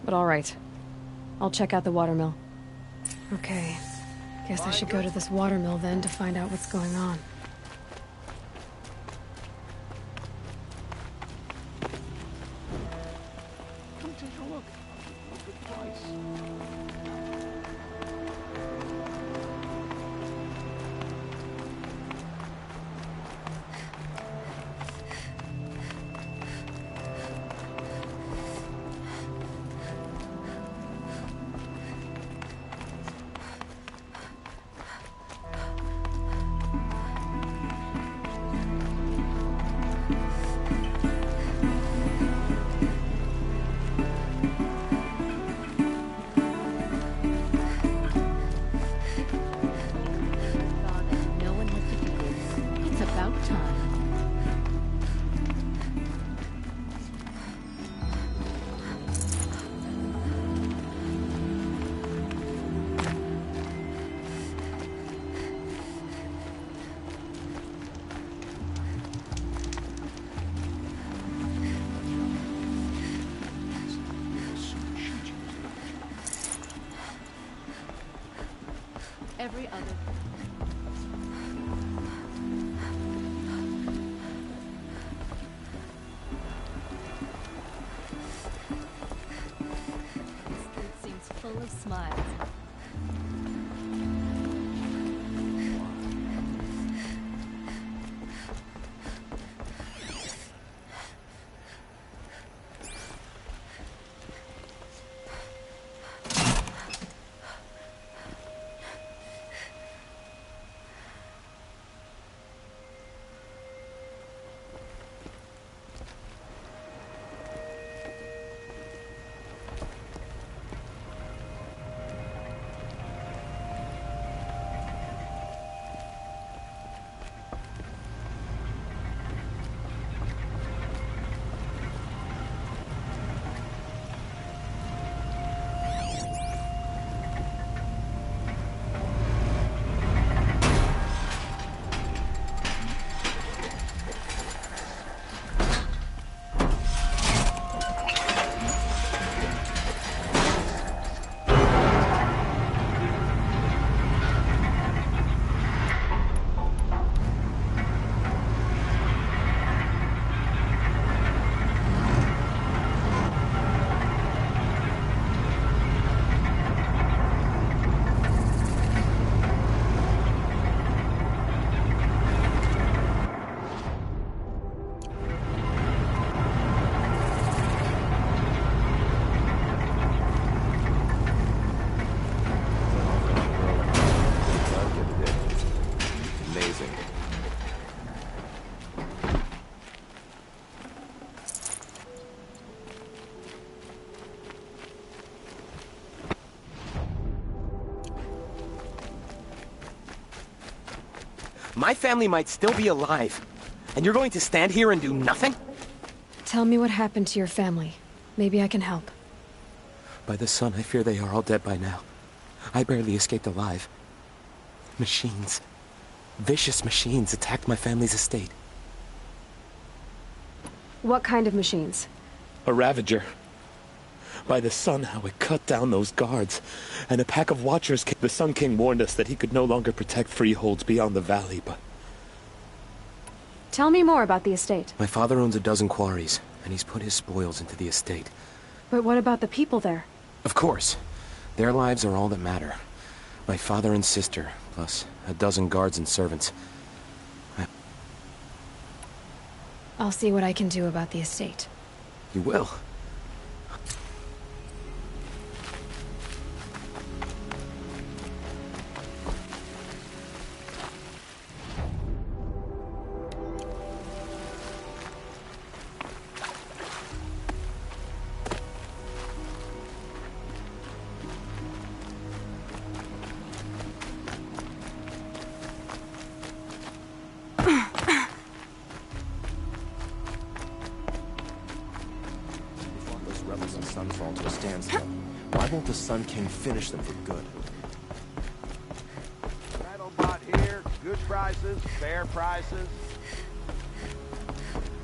But all right. I'll check out the watermill. Okay. Guess I should go to this watermill then to find out what's going on. Come take a look. Good price. No one has to do this. It's about time. Every other. It seems full of smiles. My family might still be alive. And you're going to stand here and do nothing? Tell me what happened to your family. Maybe I can help. By the sun, I fear they are all dead by now. I barely escaped alive. Machines. Vicious machines attacked my family's estate. What kind of machines? A Ravager. By the sun, how it cut down those guards. And a pack of watchers came. The Sun King warned us that he could no longer protect freeholds beyond the valley, but... Tell me more about the estate. My father owns a dozen quarries, and he's put his spoils into the estate. But what about the people there? Of course. Their lives are all that matter. My father and sister, plus a dozen guards and servants. I'll see what I can do about the estate. You will? Sunfall to a standstill. Why won't the Sun King finish them for good? Metalbot here, good prices, fair prices.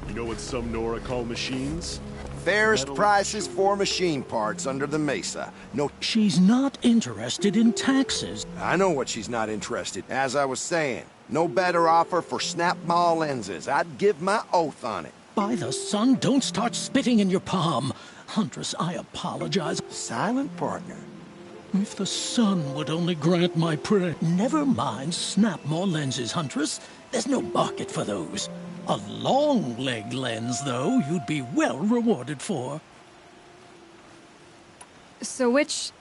You know what some Nora call machines? Fairest prices for machine parts under the mesa. No... She's not interested in taxes. I know what she's not interested. As I was saying, no better offer for snap maw lenses. I'd give my oath on it. By the sun, don't start spitting in your palm. Huntress, I apologize. Silent partner. If the sun would only grant my prayer. Never mind snap-more lenses, Huntress. There's no market for those. A long-leg lens, though, you'd be well rewarded for. So which...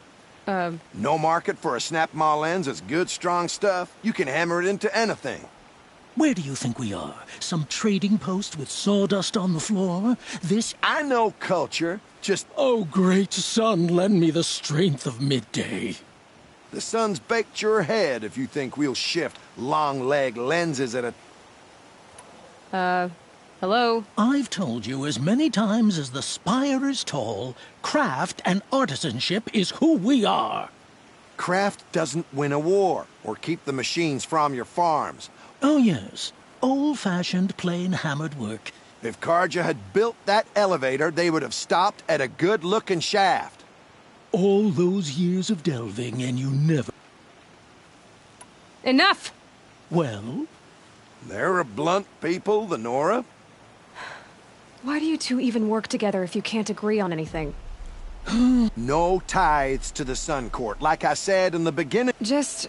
No market for a snap-maw lens is good, strong stuff. You can hammer it into anything. Where do you think we are? Some trading post with sawdust on the floor? This... I know culture, just... Oh, great sun, lend me the strength of midday. The sun's baked your head if you think we'll shift long-leg lenses at a... hello? I've told you as many times as the spire is tall, craft and artisanship is who we are. Craft doesn't win a war, or keep the machines from your farms. Oh, yes. Old-fashioned, plain hammered work. If Carja had built that elevator, they would have stopped at a good-looking shaft. All those years of delving, and you never... Enough! Well? They're a blunt people, the Nora. Why do you two even work together if you can't agree on anything? No tithes to the Sun Court, like I said in the beginning. Just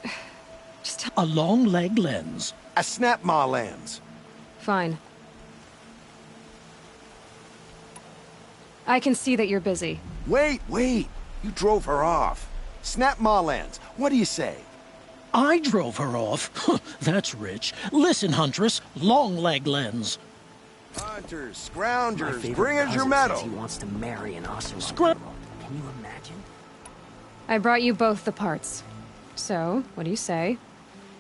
a long-leg lens. A snap-maw lens. Fine. I can see that you're busy. Wait. You drove her off. Snap-maw lens. What do you say? I drove her off? That's rich. Listen, Huntress. Long-leg lens. Hunters, scroungers, bring us your medal. He wants to marry an Oseram. Can you imagine? I brought you both the parts. So, what do you say?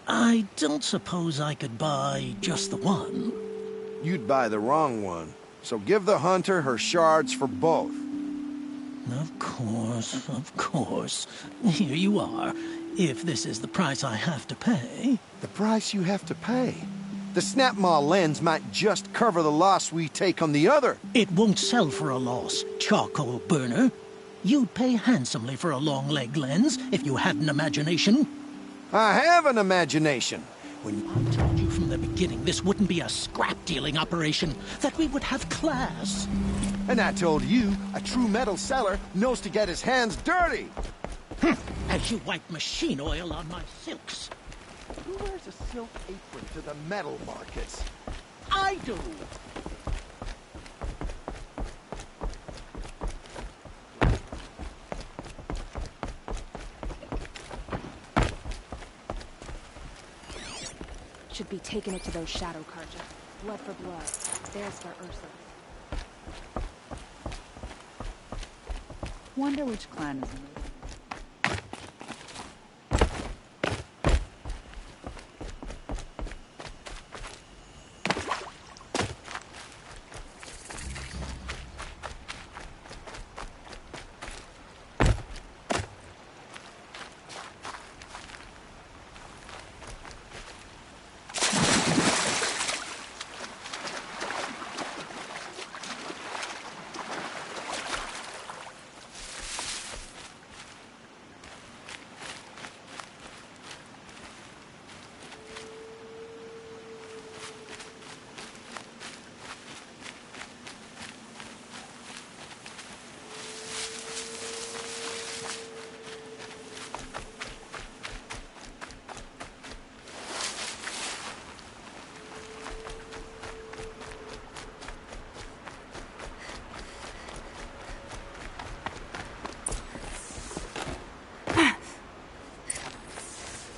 I don't suppose I could buy just the one. You'd buy the wrong one. So give the hunter her shards for both. Of course. Here you are. If this is the price I have to pay. The price you have to pay? The snap-maw lens might just cover the loss we take on the other. It won't sell for a loss, charcoal burner. You'd pay handsomely for a long-leg lens if you had an imagination. I have an imagination. When I told you from the beginning this wouldn't be a scrap-dealing operation, that we would have class. And I told you, a true metal seller knows to get his hands dirty. As you wipe machine oil on my silks. Who wears a silk apron to the metal markets? I do. Should be taking it to those Shadow Carja. Blood for blood. Theirs for Ursa. Wonder which clan is in it.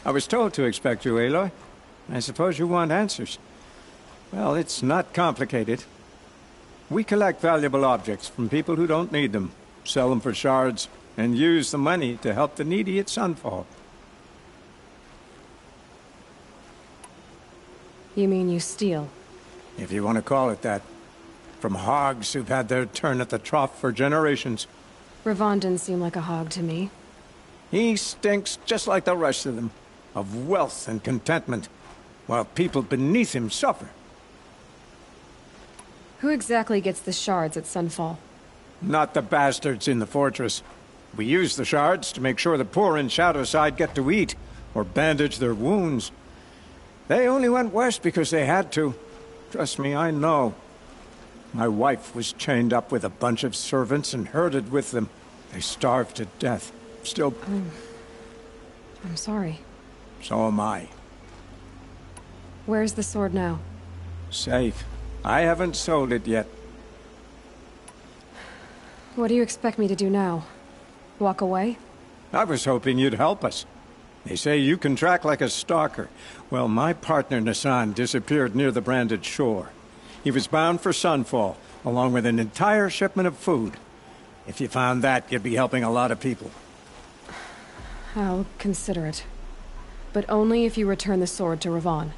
I was told to expect you, Aloy. I suppose you want answers. Well, it's not complicated. We collect valuable objects from people who don't need them, sell them for shards, and use the money to help the needy at Sunfall. You mean you steal? If you want to call it that. From hogs who've had their turn at the trough for generations. Ravon didn't seem like a hog to me. He stinks just like the rest of them, of wealth and contentment, while people beneath him suffer. Who exactly gets the shards at Sunfall? Not the bastards in the fortress. We use the shards to make sure the poor in Shadowside get to eat, or bandage their wounds. They only went west because they had to. Trust me, I know. My wife was chained up with a bunch of servants and herded with them. They starved to death. Still... I'm sorry. So am I. Where's the sword now? Safe. I haven't sold it yet. What do you expect me to do now? Walk away? I was hoping you'd help us. They say you can track like a stalker. Well, my partner Nassan disappeared near the branded shore. He was bound for Sunfall, along with an entire shipment of food. If you found that, you'd be helping a lot of people. I'll consider it. But only if you return the sword to Ravon.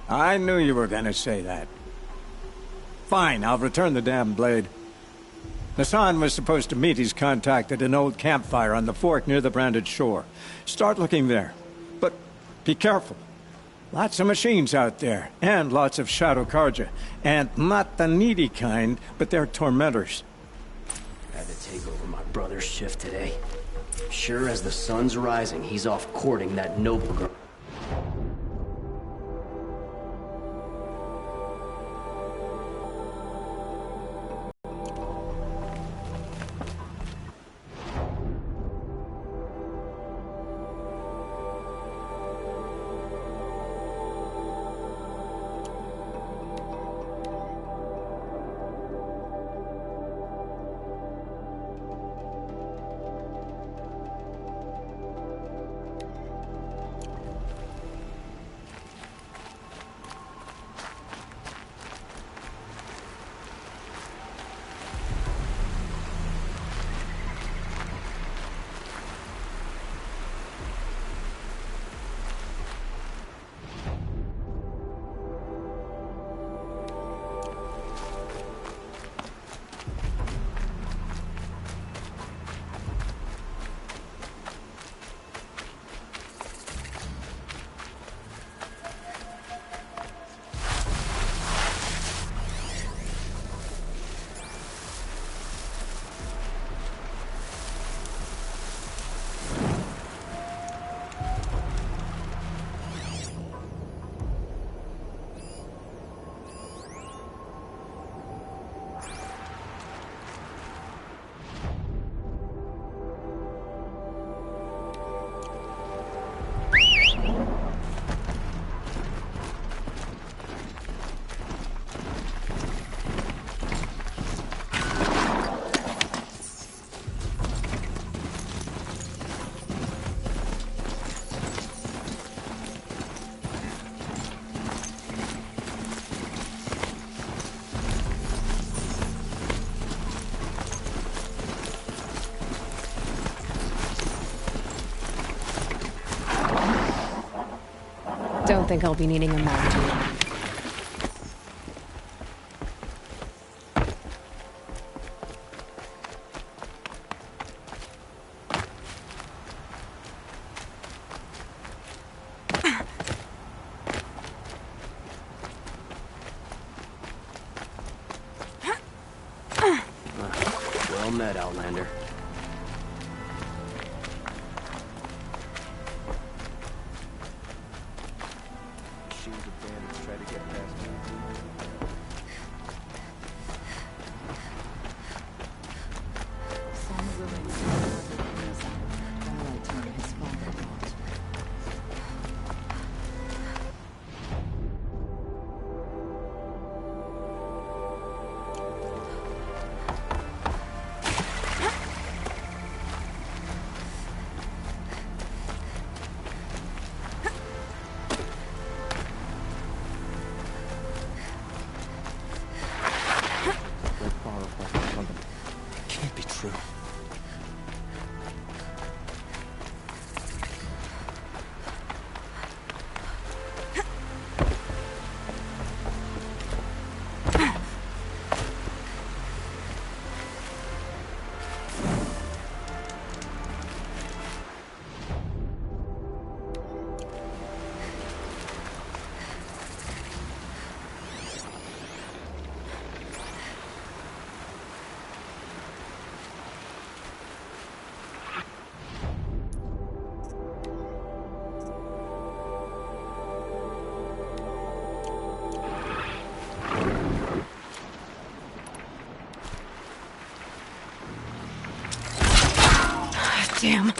I knew you were gonna say that. Fine, I'll return the damn blade. Nassan was supposed to meet his contact at an old campfire on the fork near the branded shore. Start looking there. But be careful. Lots of machines out there, and lots of Shadow Karja. And not the needy kind, but they're tormentors. Had to take over my brother's shift today. Sure as the sun's rising, he's off courting that noble girl. Don't think I'll be needing a map too long. Well met, Outlander. true. Damn.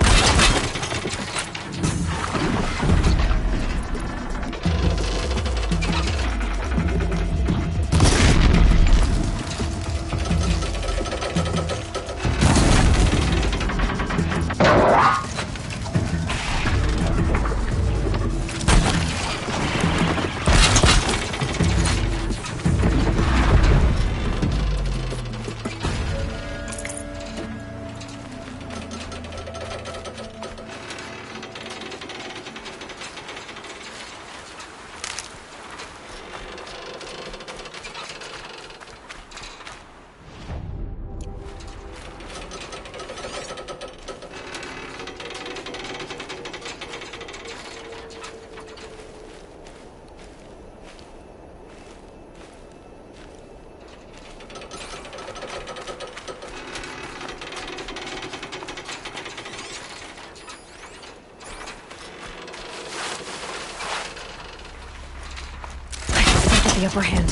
The upper hand.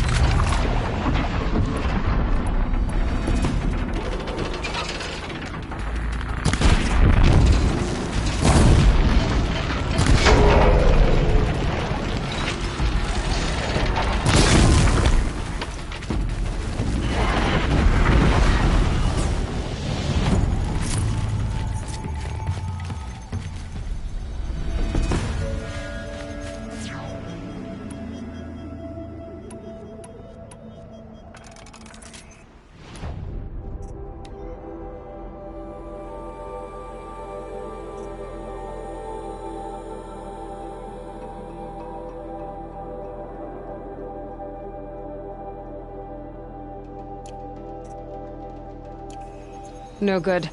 No good.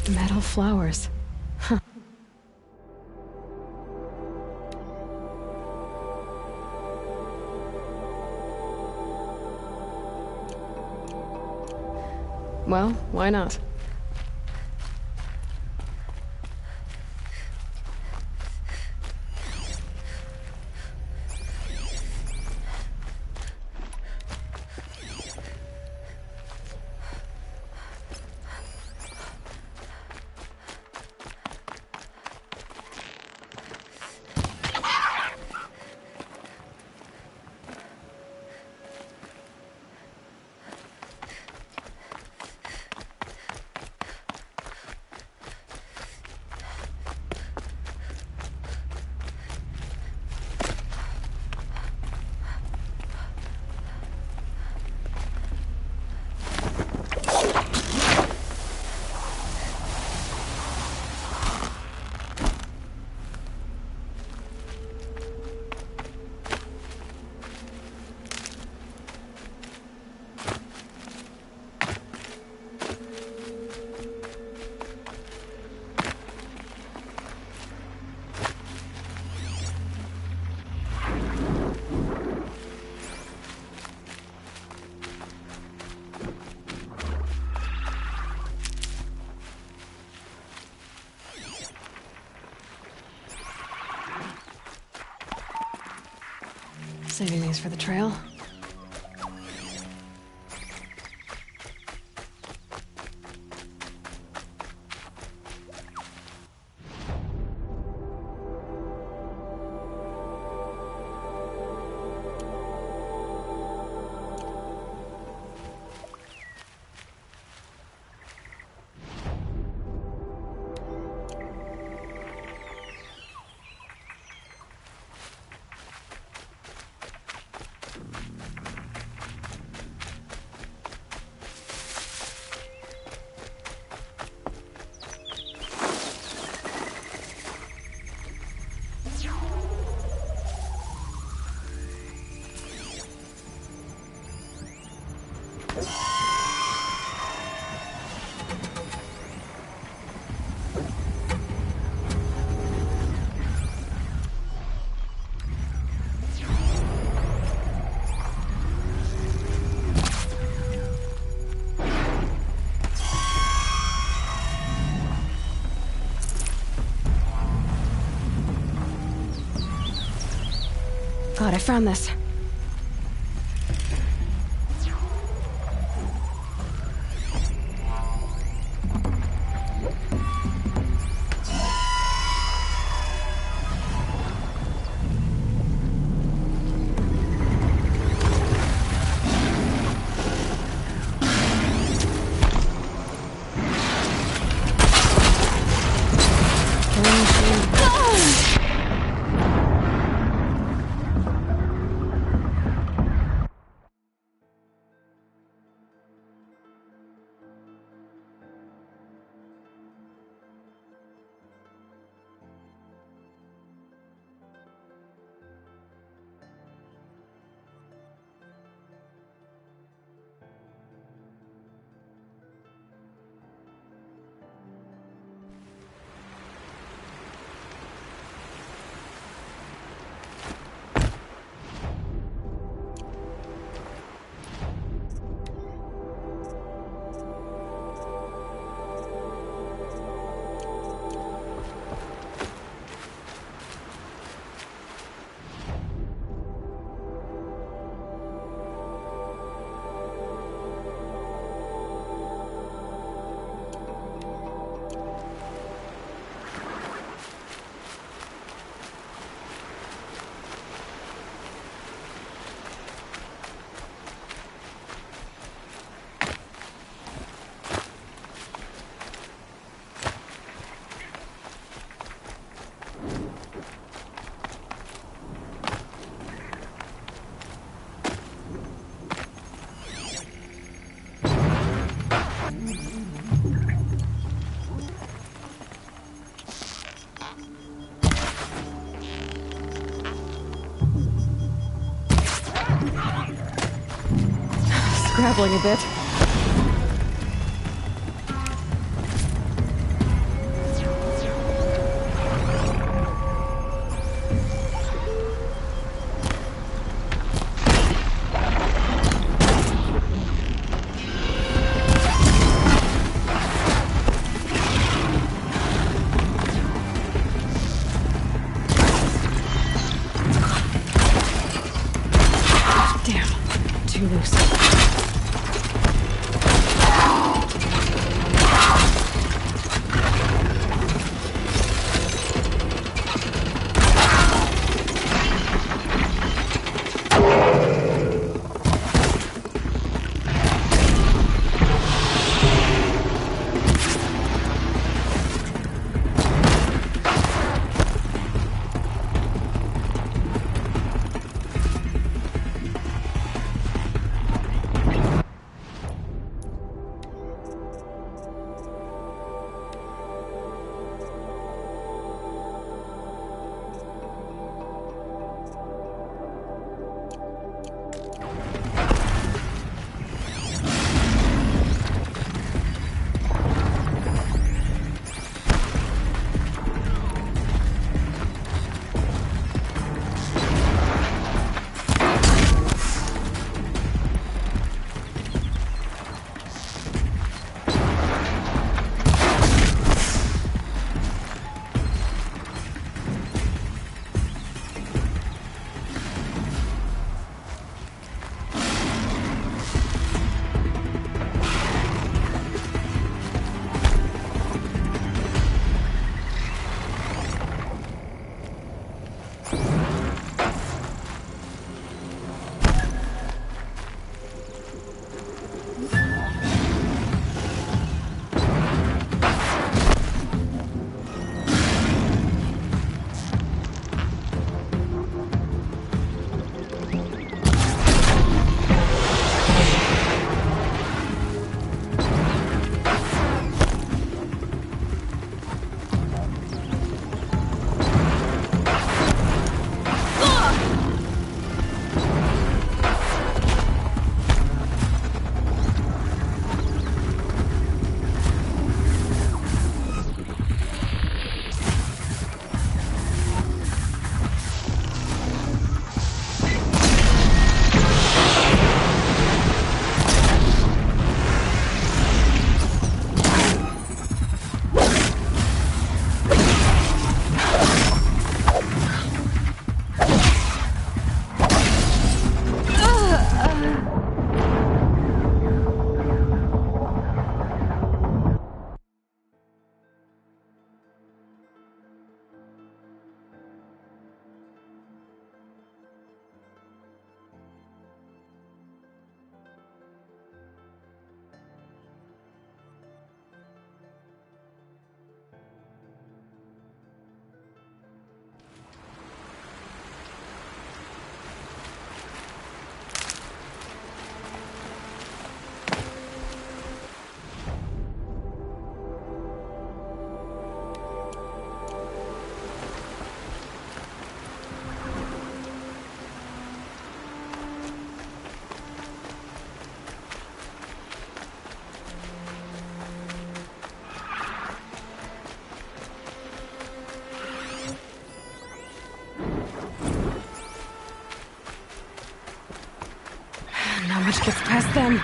Metal flowers. Huh. Well, why not? Saving these for the trail. God, I found this. Scrabbling a bit. Damn, too loose. Gets past them.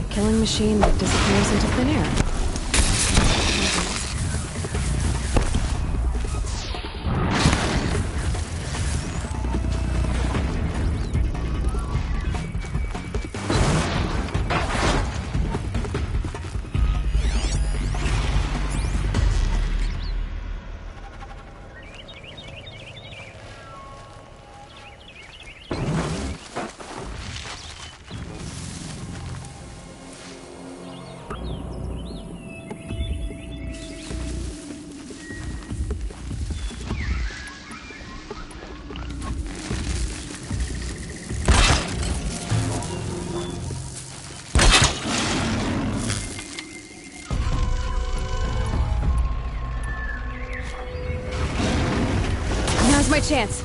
Killing machine that disappears into thin air. Now's my chance.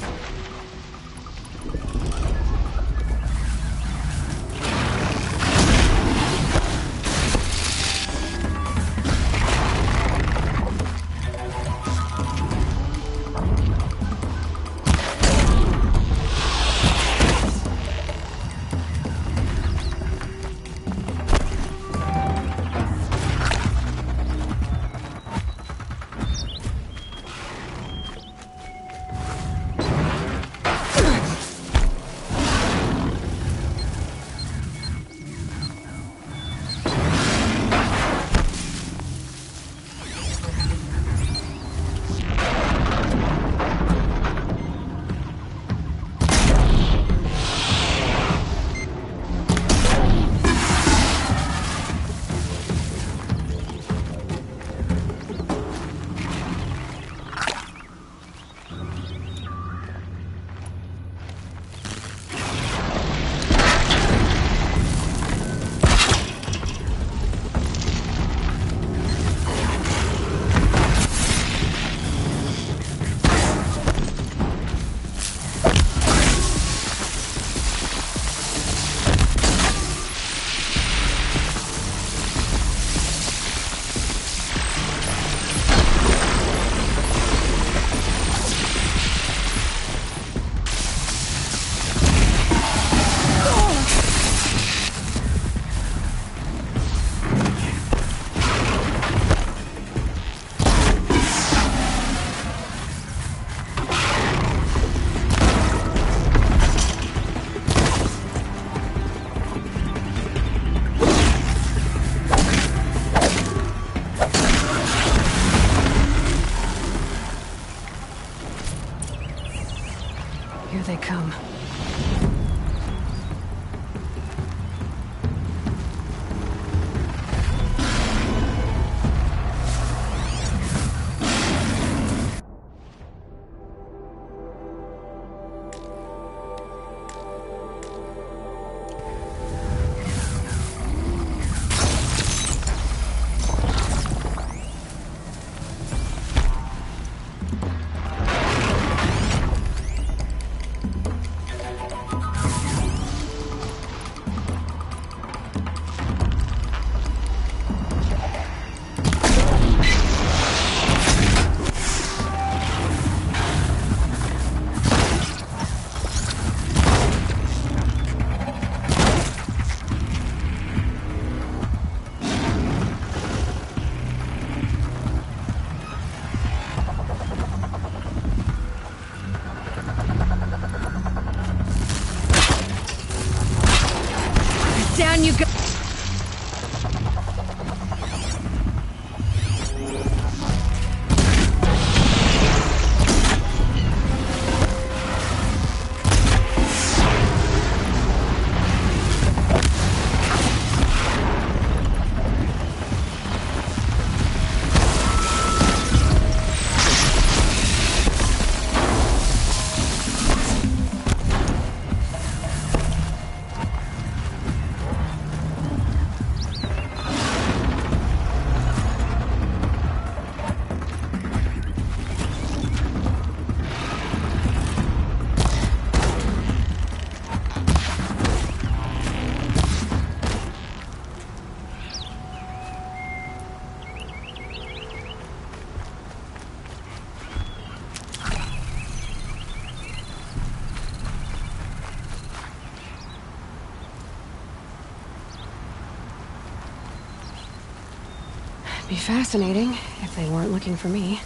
come. Down you go! Be fascinating if they weren't looking for me.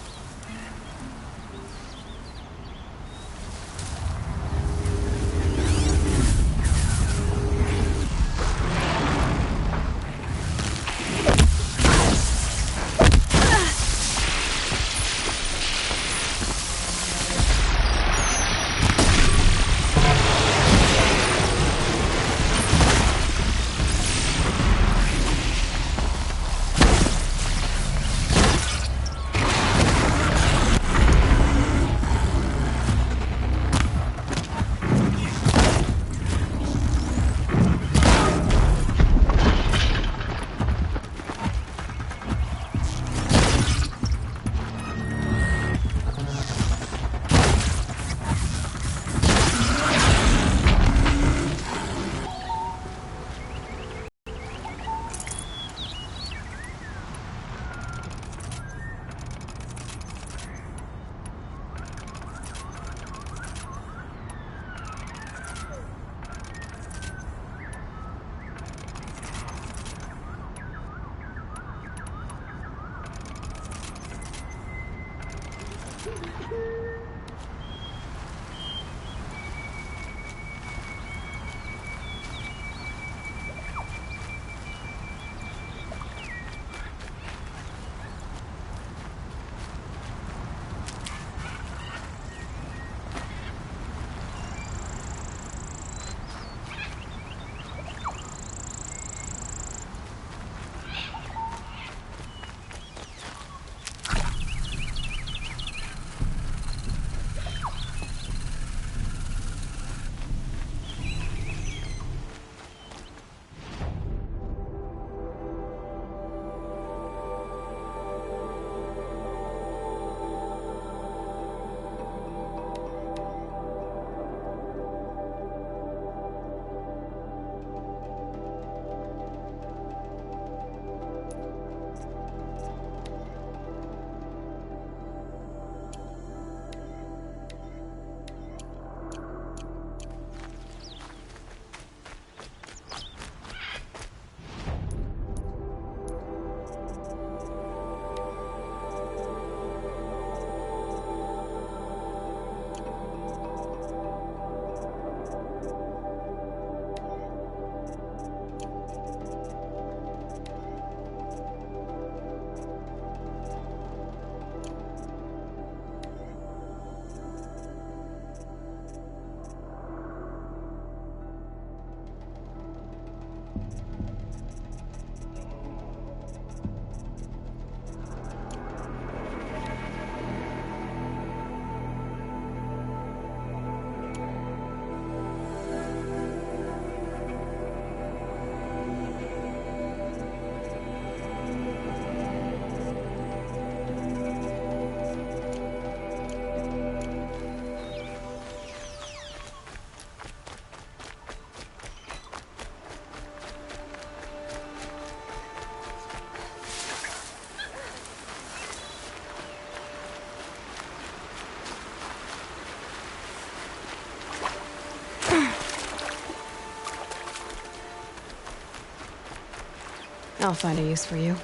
I'll find a use for you.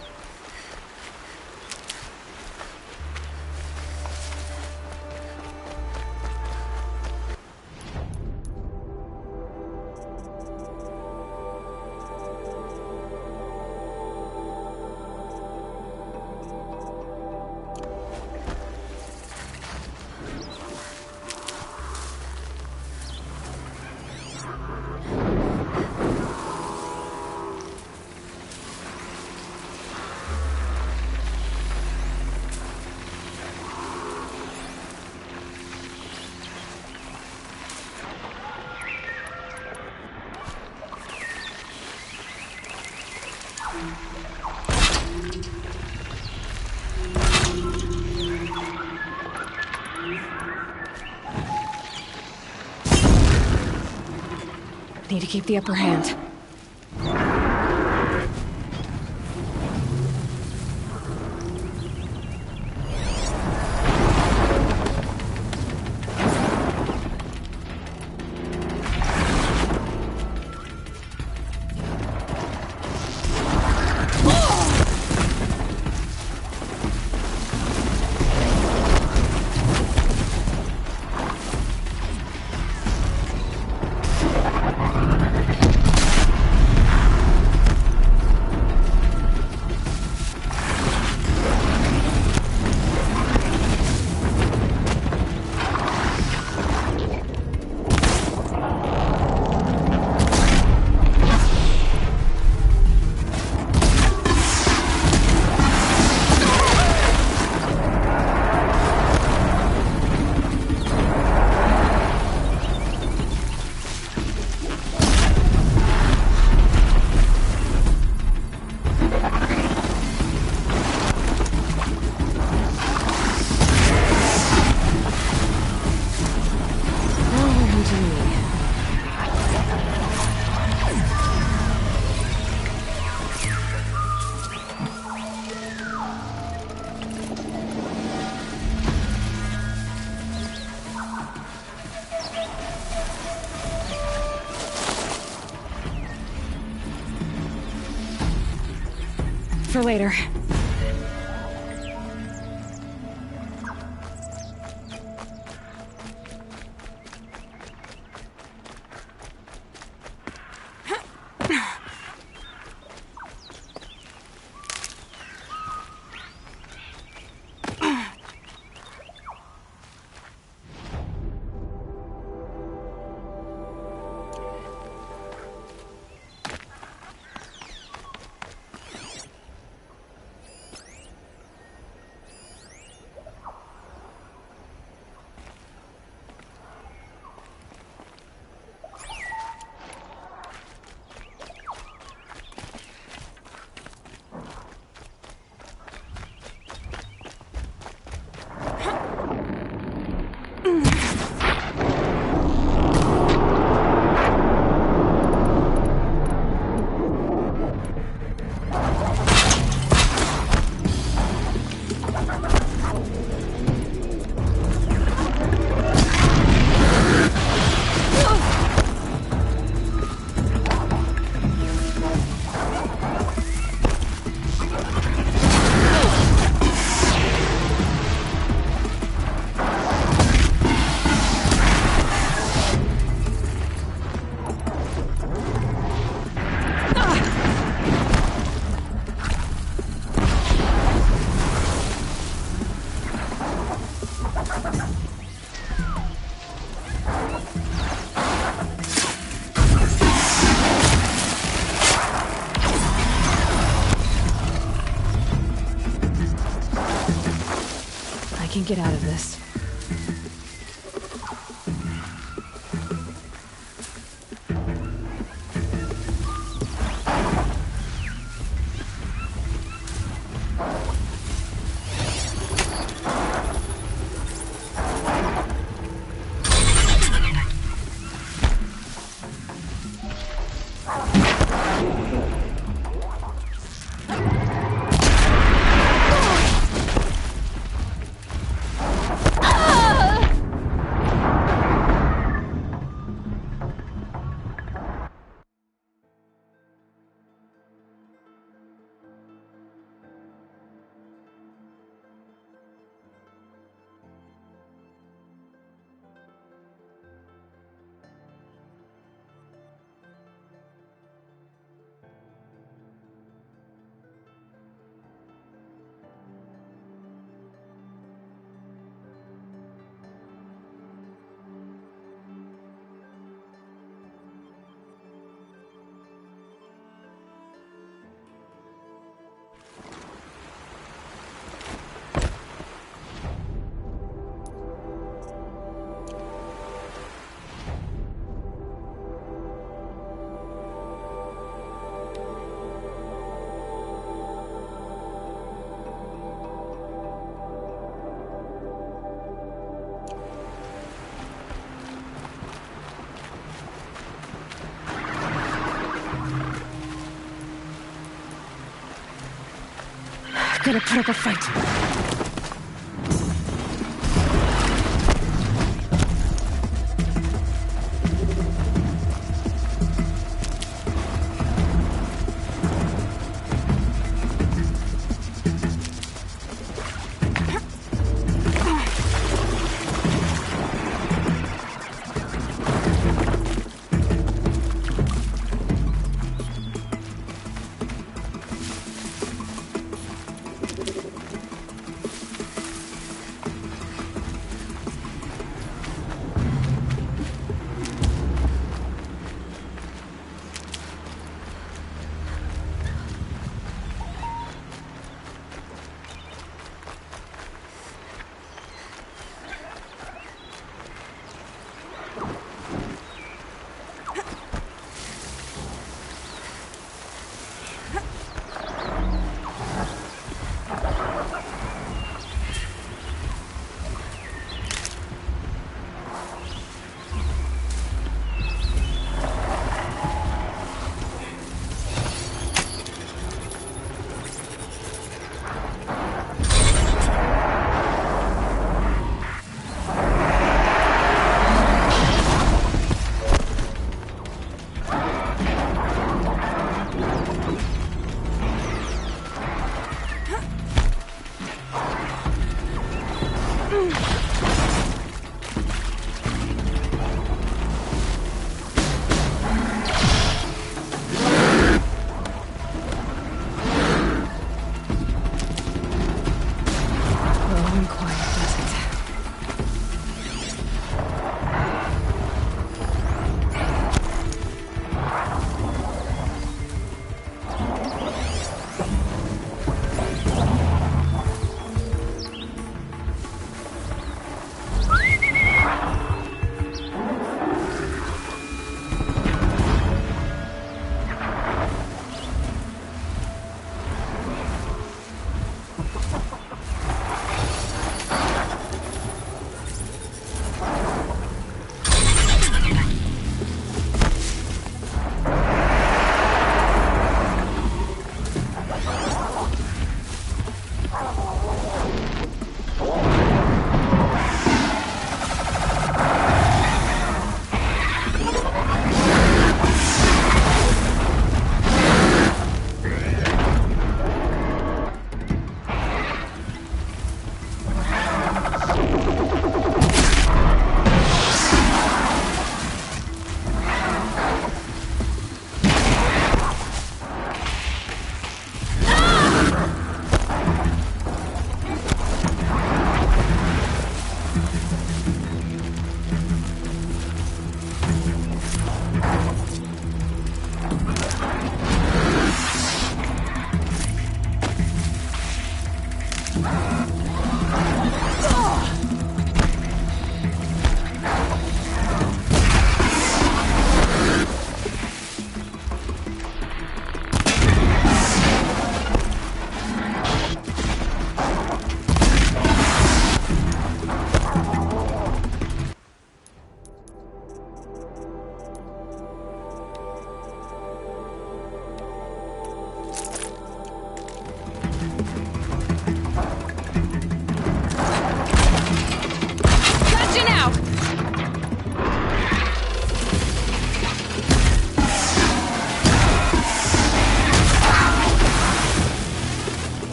Need to keep the upper hand. For later. I can get out of this. Gotta put up a fight.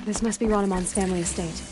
This must be Ranamon's family estate.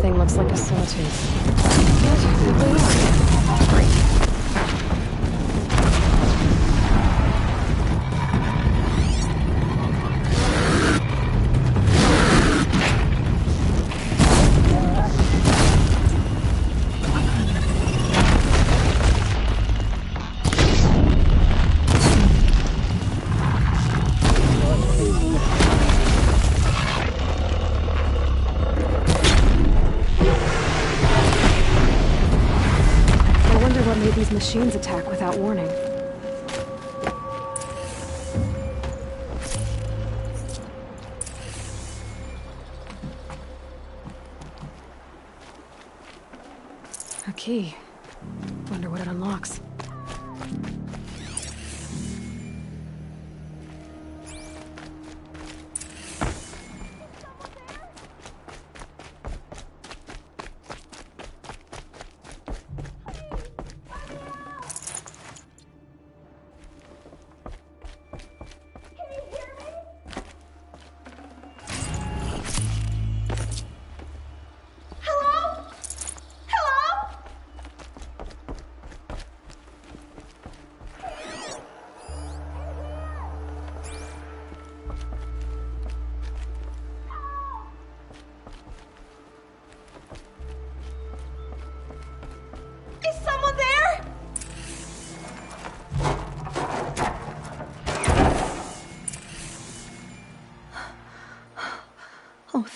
Thing looks like a sawtooth. These machines attack without warning. A key. Wonder what it unlocks.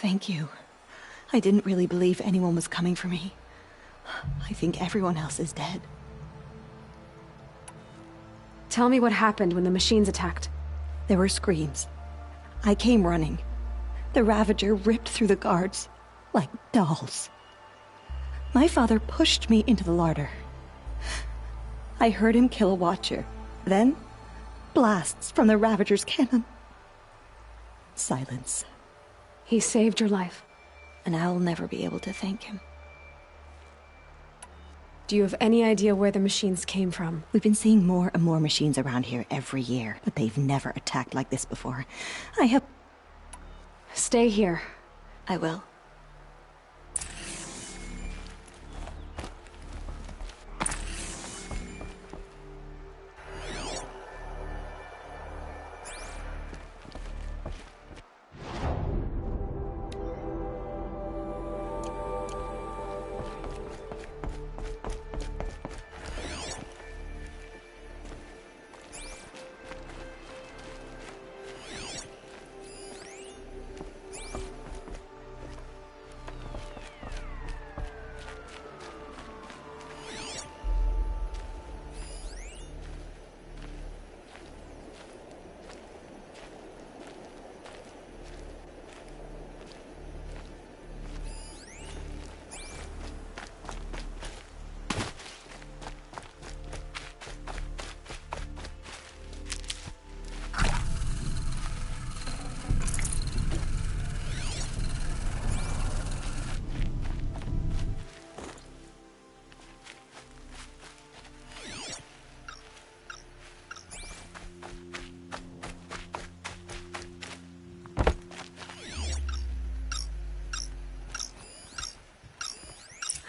Thank you. I didn't really believe anyone was coming for me. I think everyone else is dead. Tell me what happened when the machines attacked. There were screams. I came running. The Ravager ripped through the guards like dolls. My father pushed me into the larder. I heard him kill a Watcher. Then, blasts from the Ravager's cannon. Silence. He saved your life. And I'll never be able to thank him. Do you have any idea where the machines came from? We've been seeing more and more machines around here every year, but they've never attacked like this before. I have... Stay here. I will.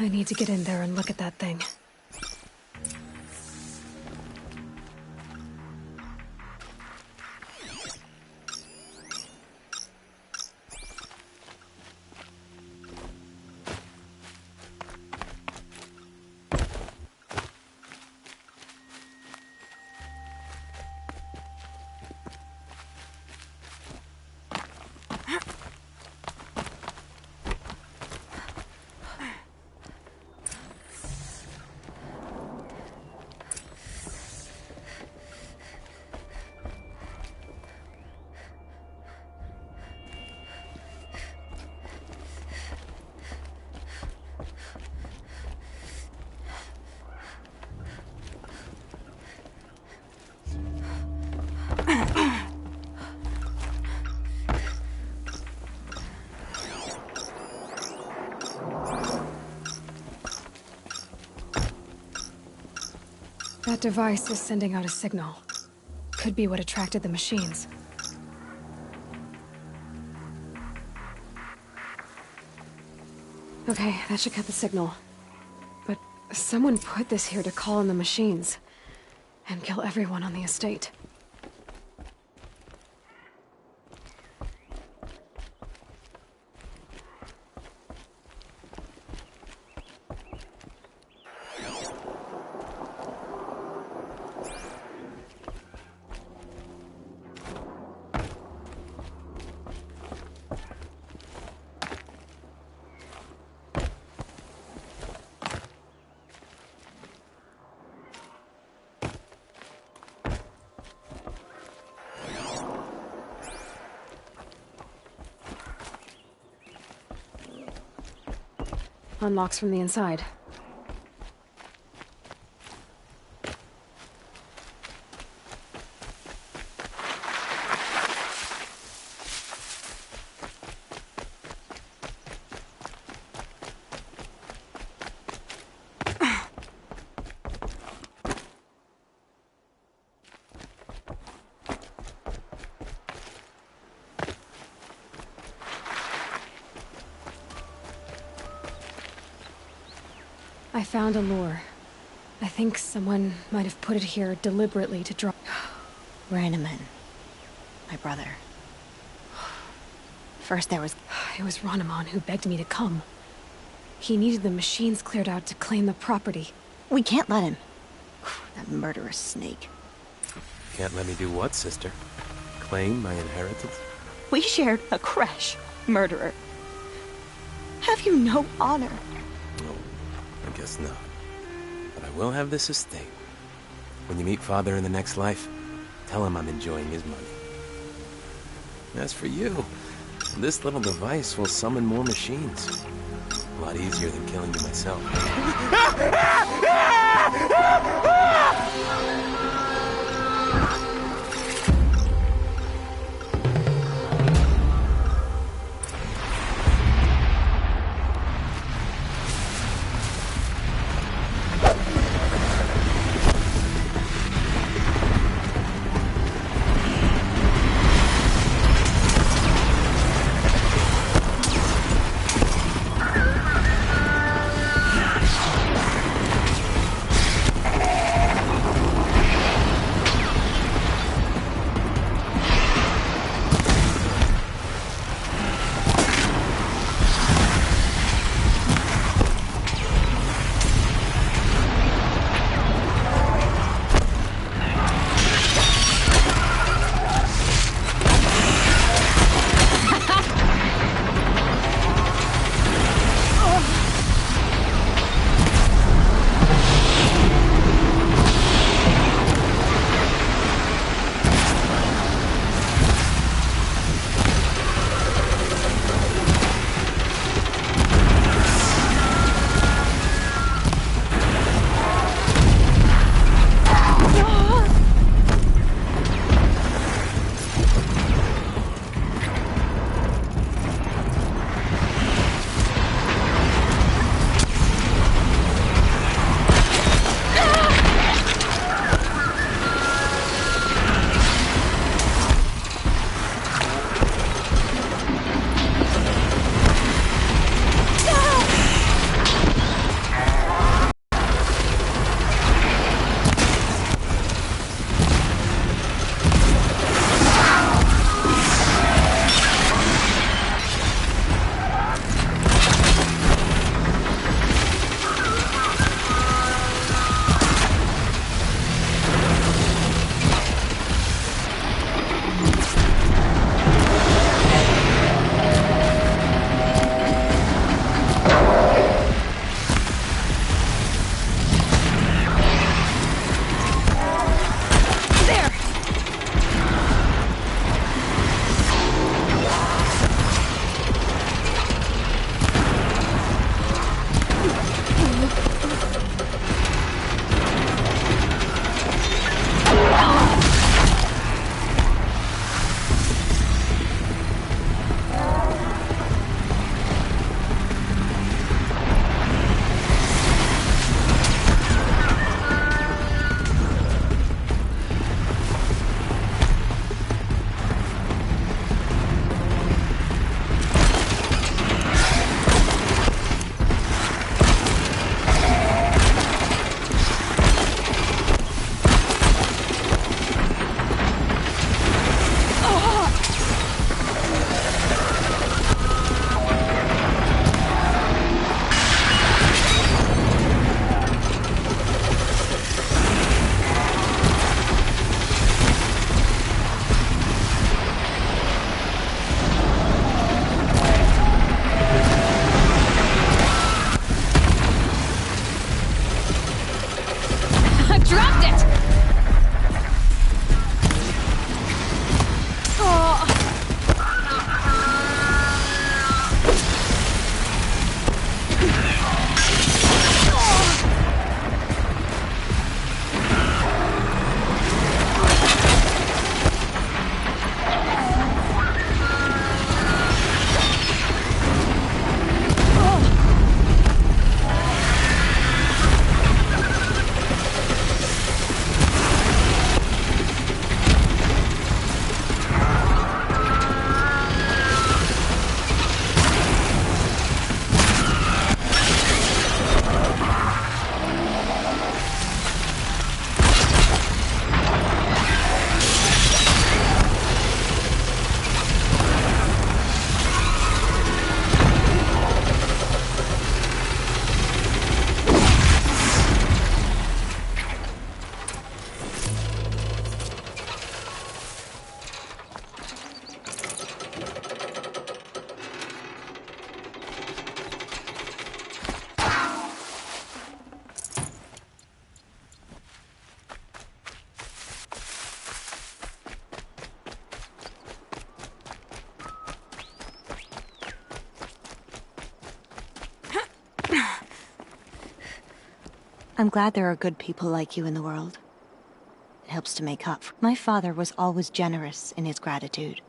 I need to get in there and look at that thing. That device is sending out a signal. Could be what attracted the machines. Okay, that should cut the signal. But someone put this here to call in the machines. And kill everyone on the estate. Unlocks from the inside. I found a lure. I think someone might have put it here deliberately to draw... Rainaman. My brother. First there was... It was Ranamon who begged me to come. He needed the machines cleared out to claim the property. We can't let him. That murderous snake. Can't let me do what, sister? Claim my inheritance? We shared a crash, murderer. Have you no honor? No, I guess not. But I will have this estate. When you meet Father in the next life, tell him I'm enjoying his money. As for you, this little device will summon more machines. A lot easier than killing you myself. I'm glad there are good people like you in the world. It helps to make up. My father was always generous in his gratitude.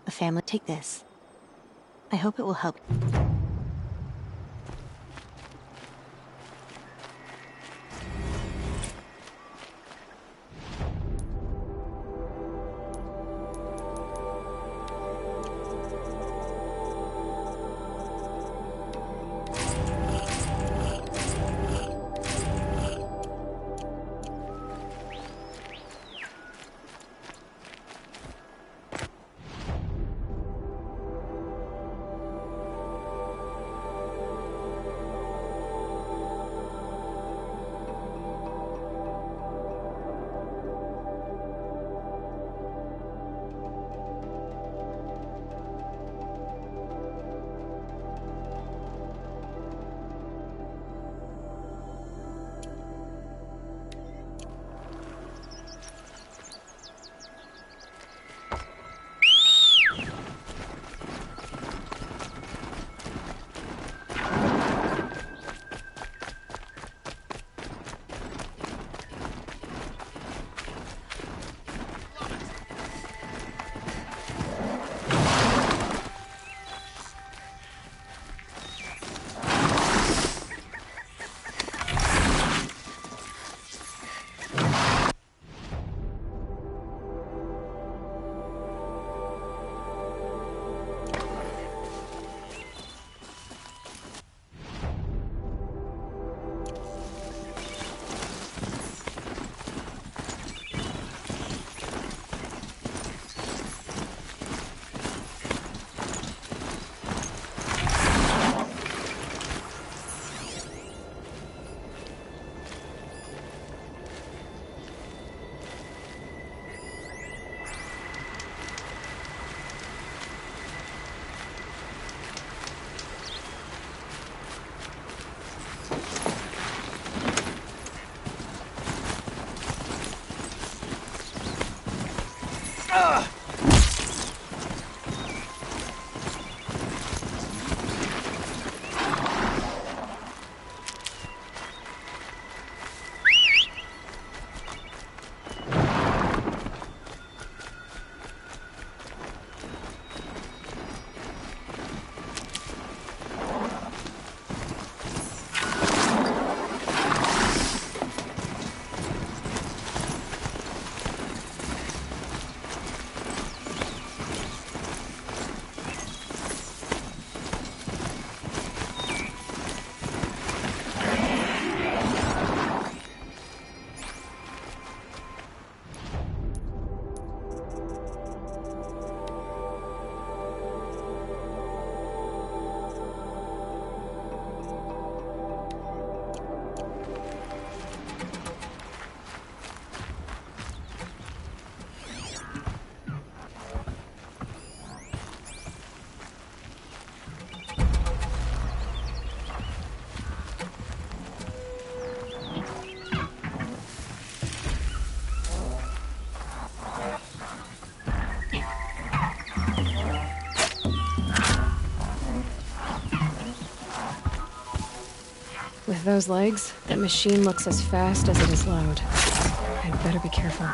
A family... Take this. I hope it will help. With those legs, that machine looks as fast as it is loud. I'd better be careful.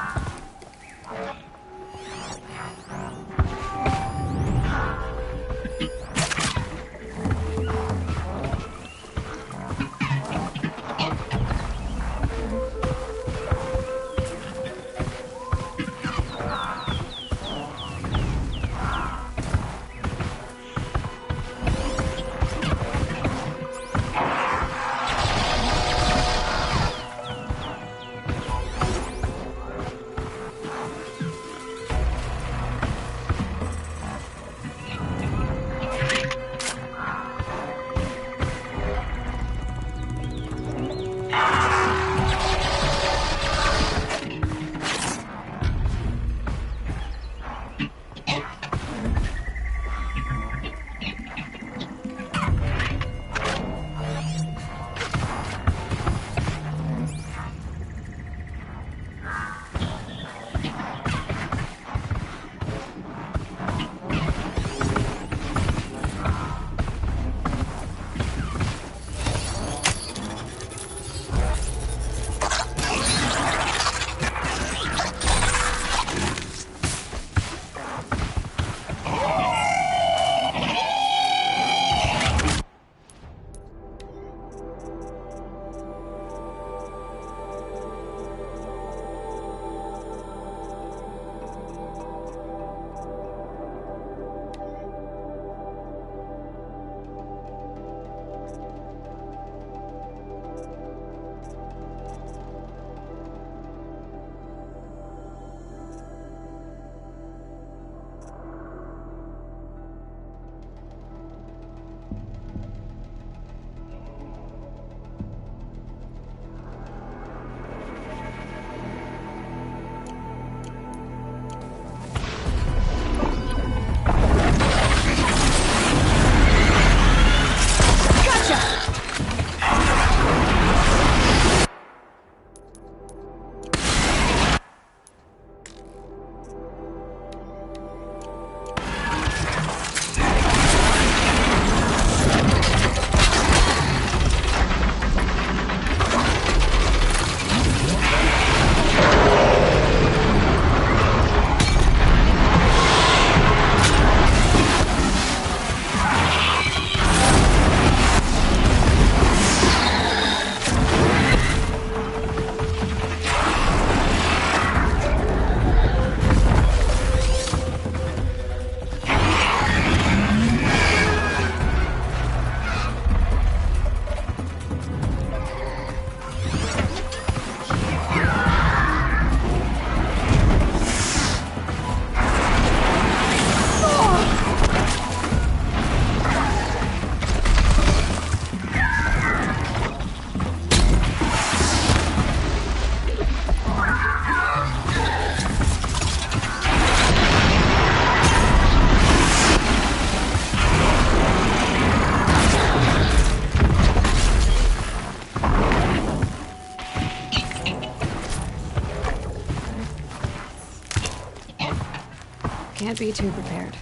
Can't be too prepared.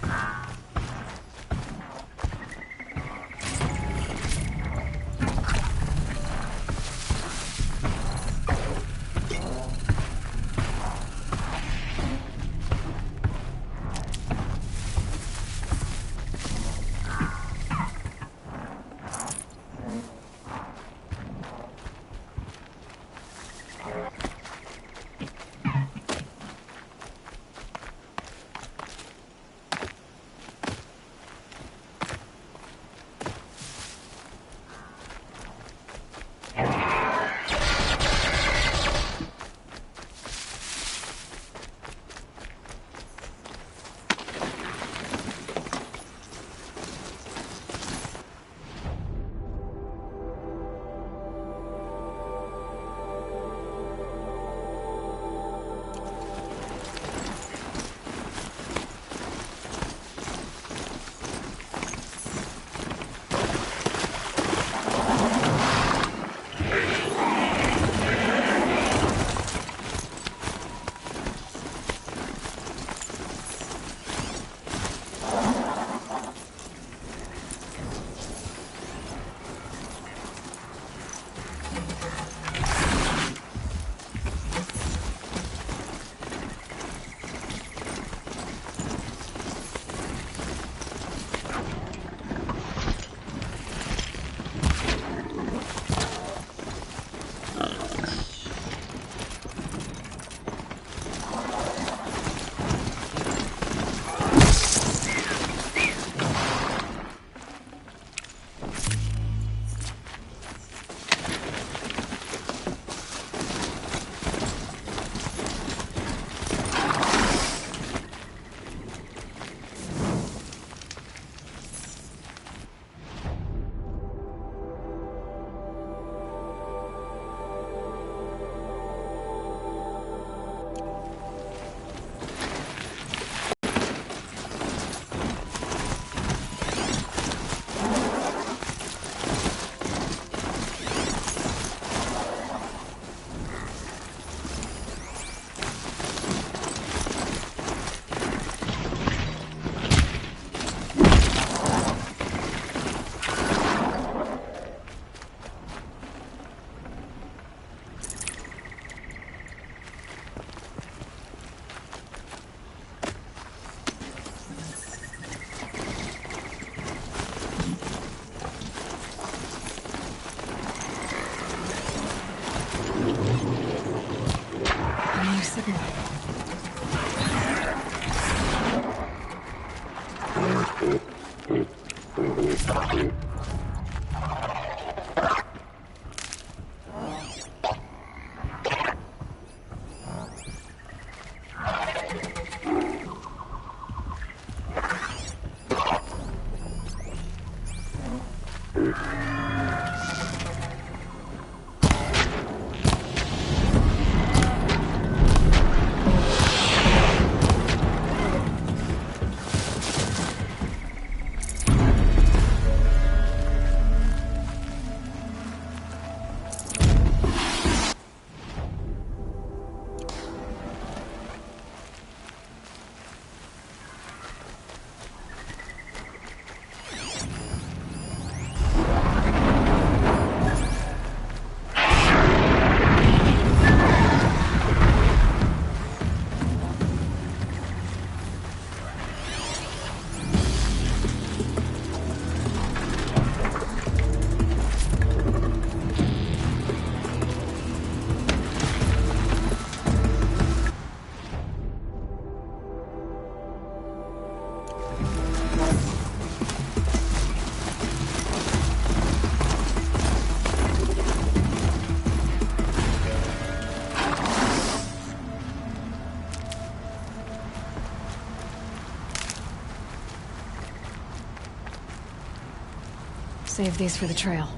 Save these for the trail.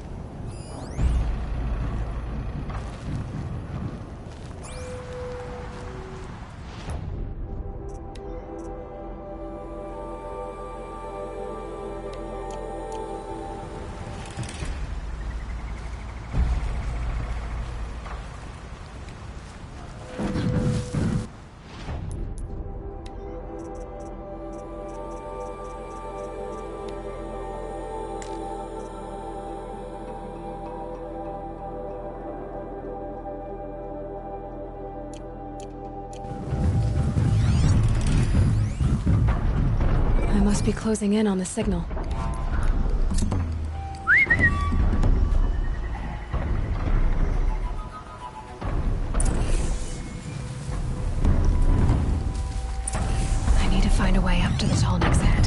must be closing in on the signal. I need to find a way up to the Tallneck's head.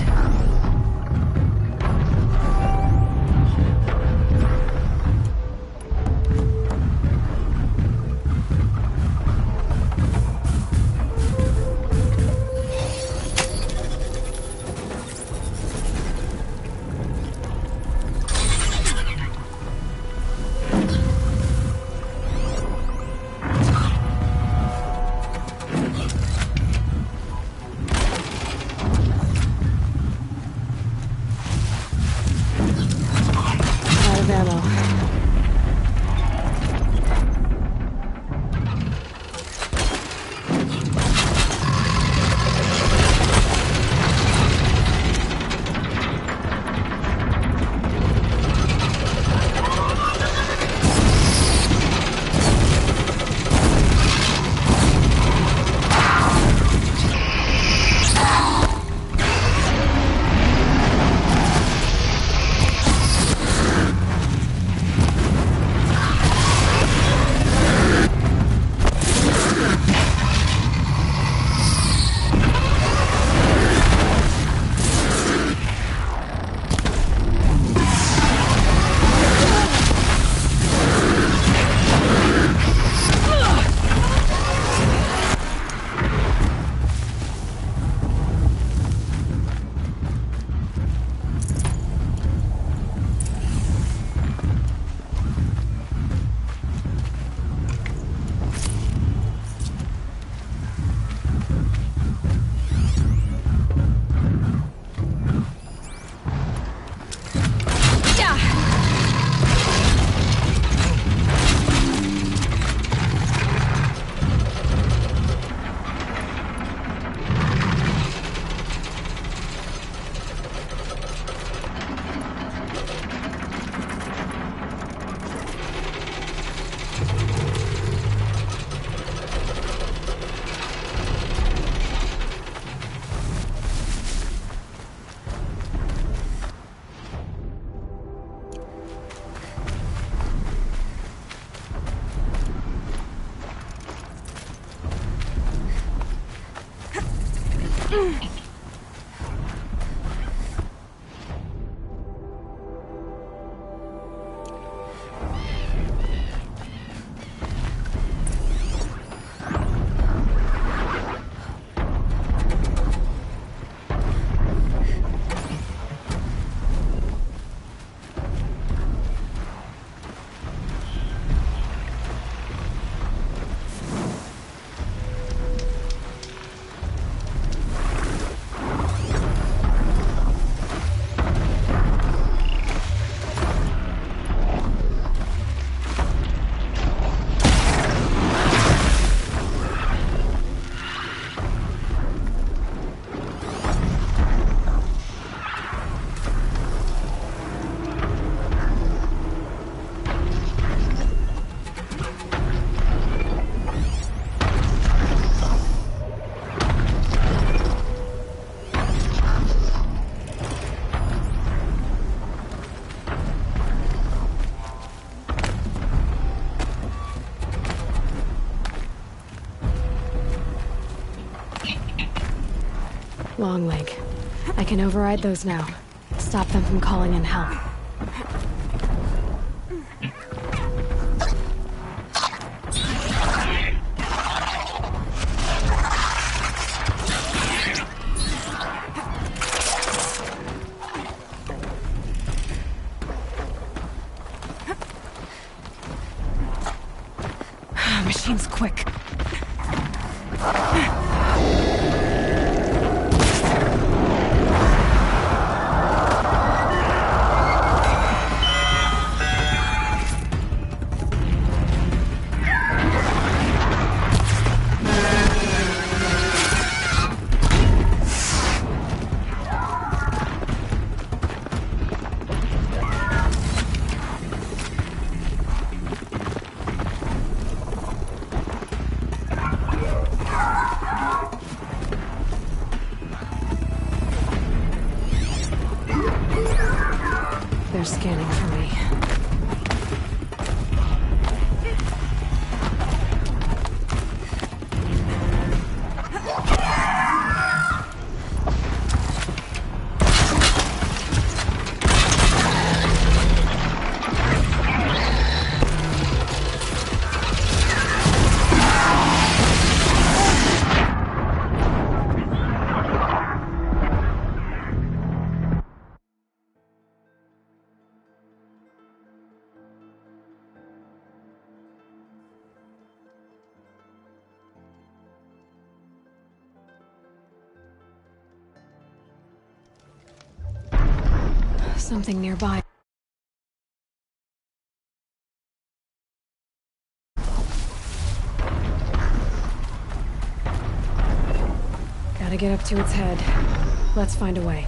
Longleg. I can override those now. Stop them from calling in help. Machine's quick. Something nearby. Gotta get up to its head. Let's find a way.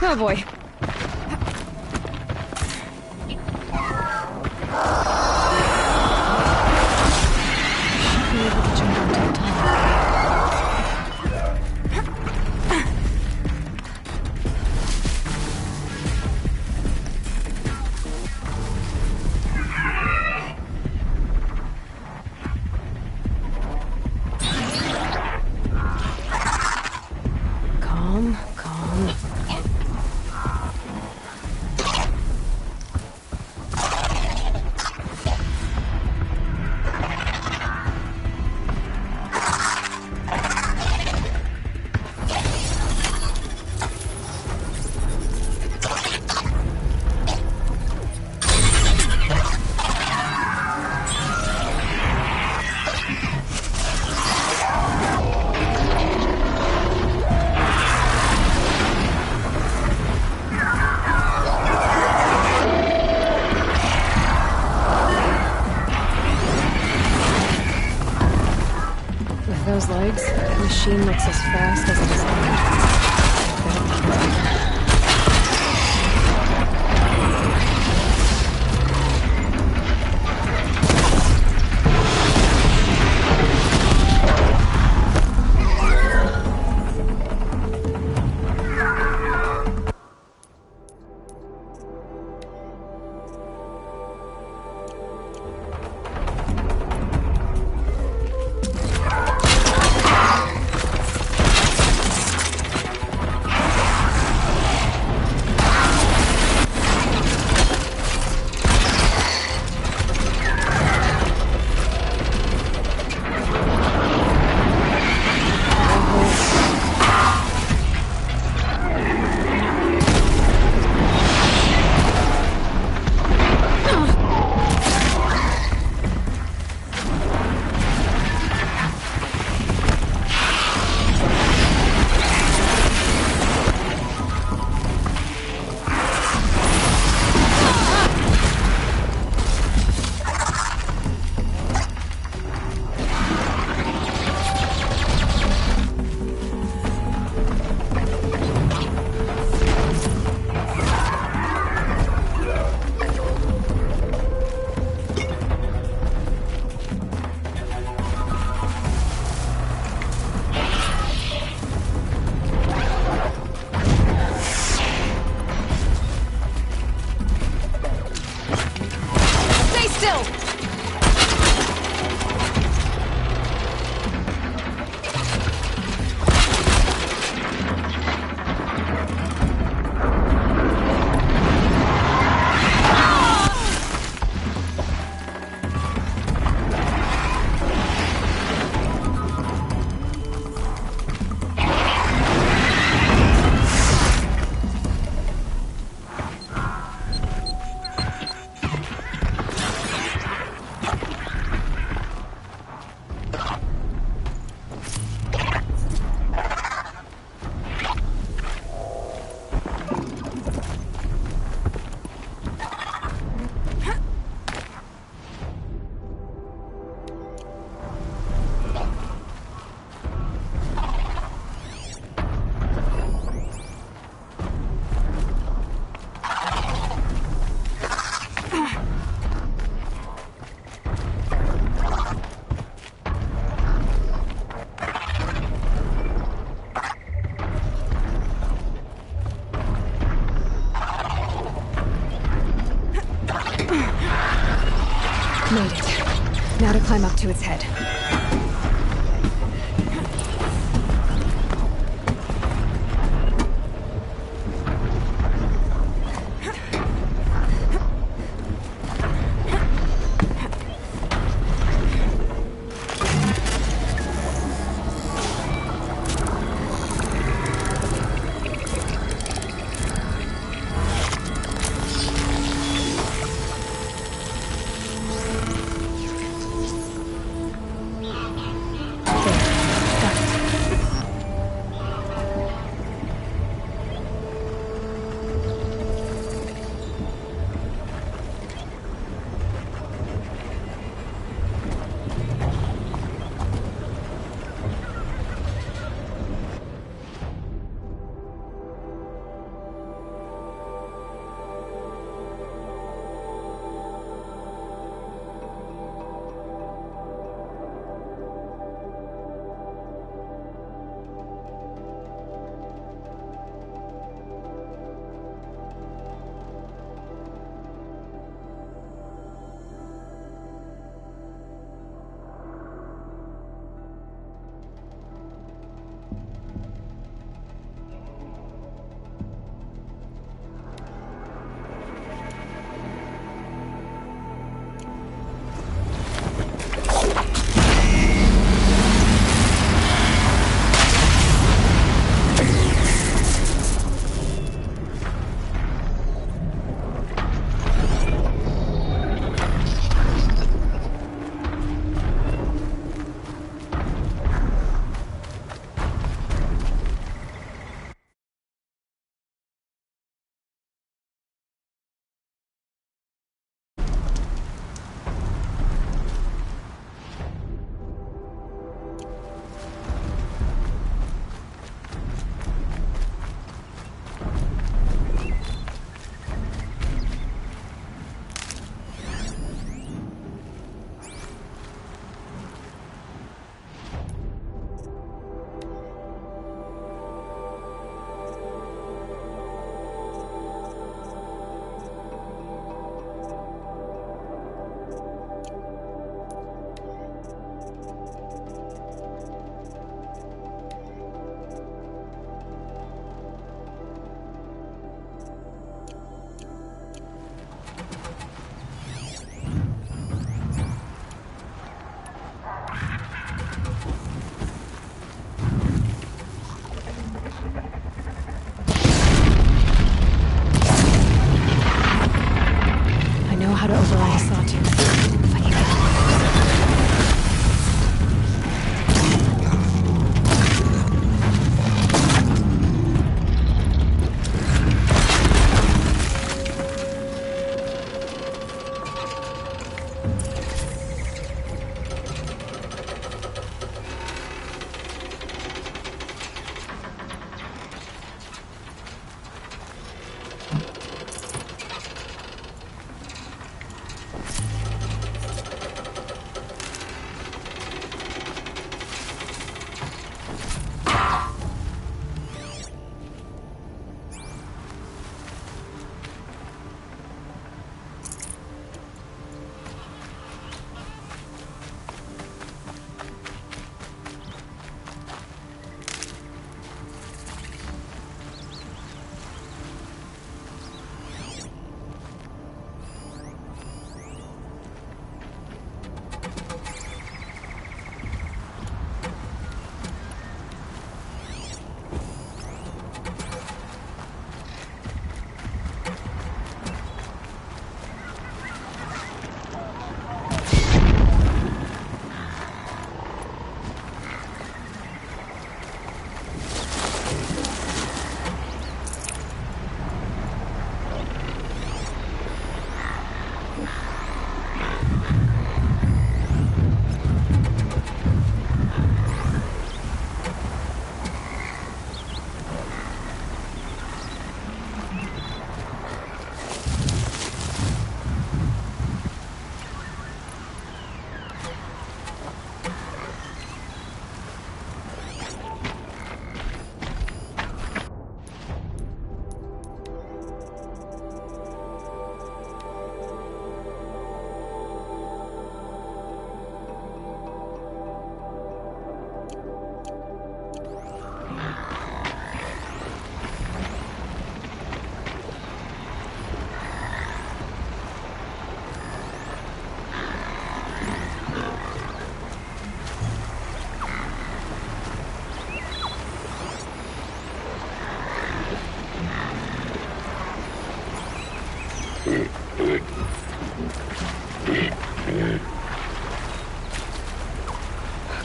Oh boy. Calm, calm. Those legs, the machine looks as fast as it is. to its head.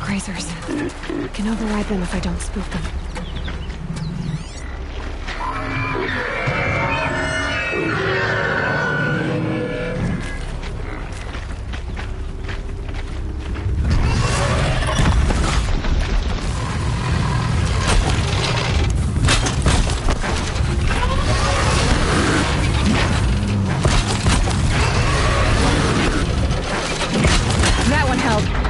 Grazers. I can override them if I don't spook them. That one held.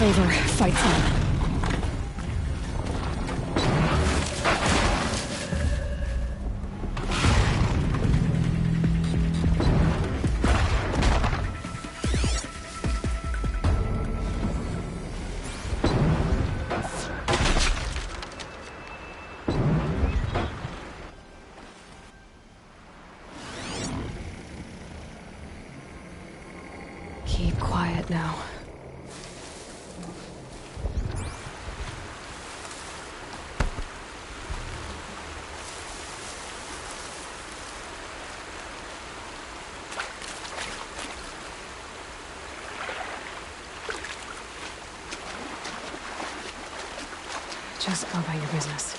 It's over. Fight's on. Keep quiet now. Just go about your business.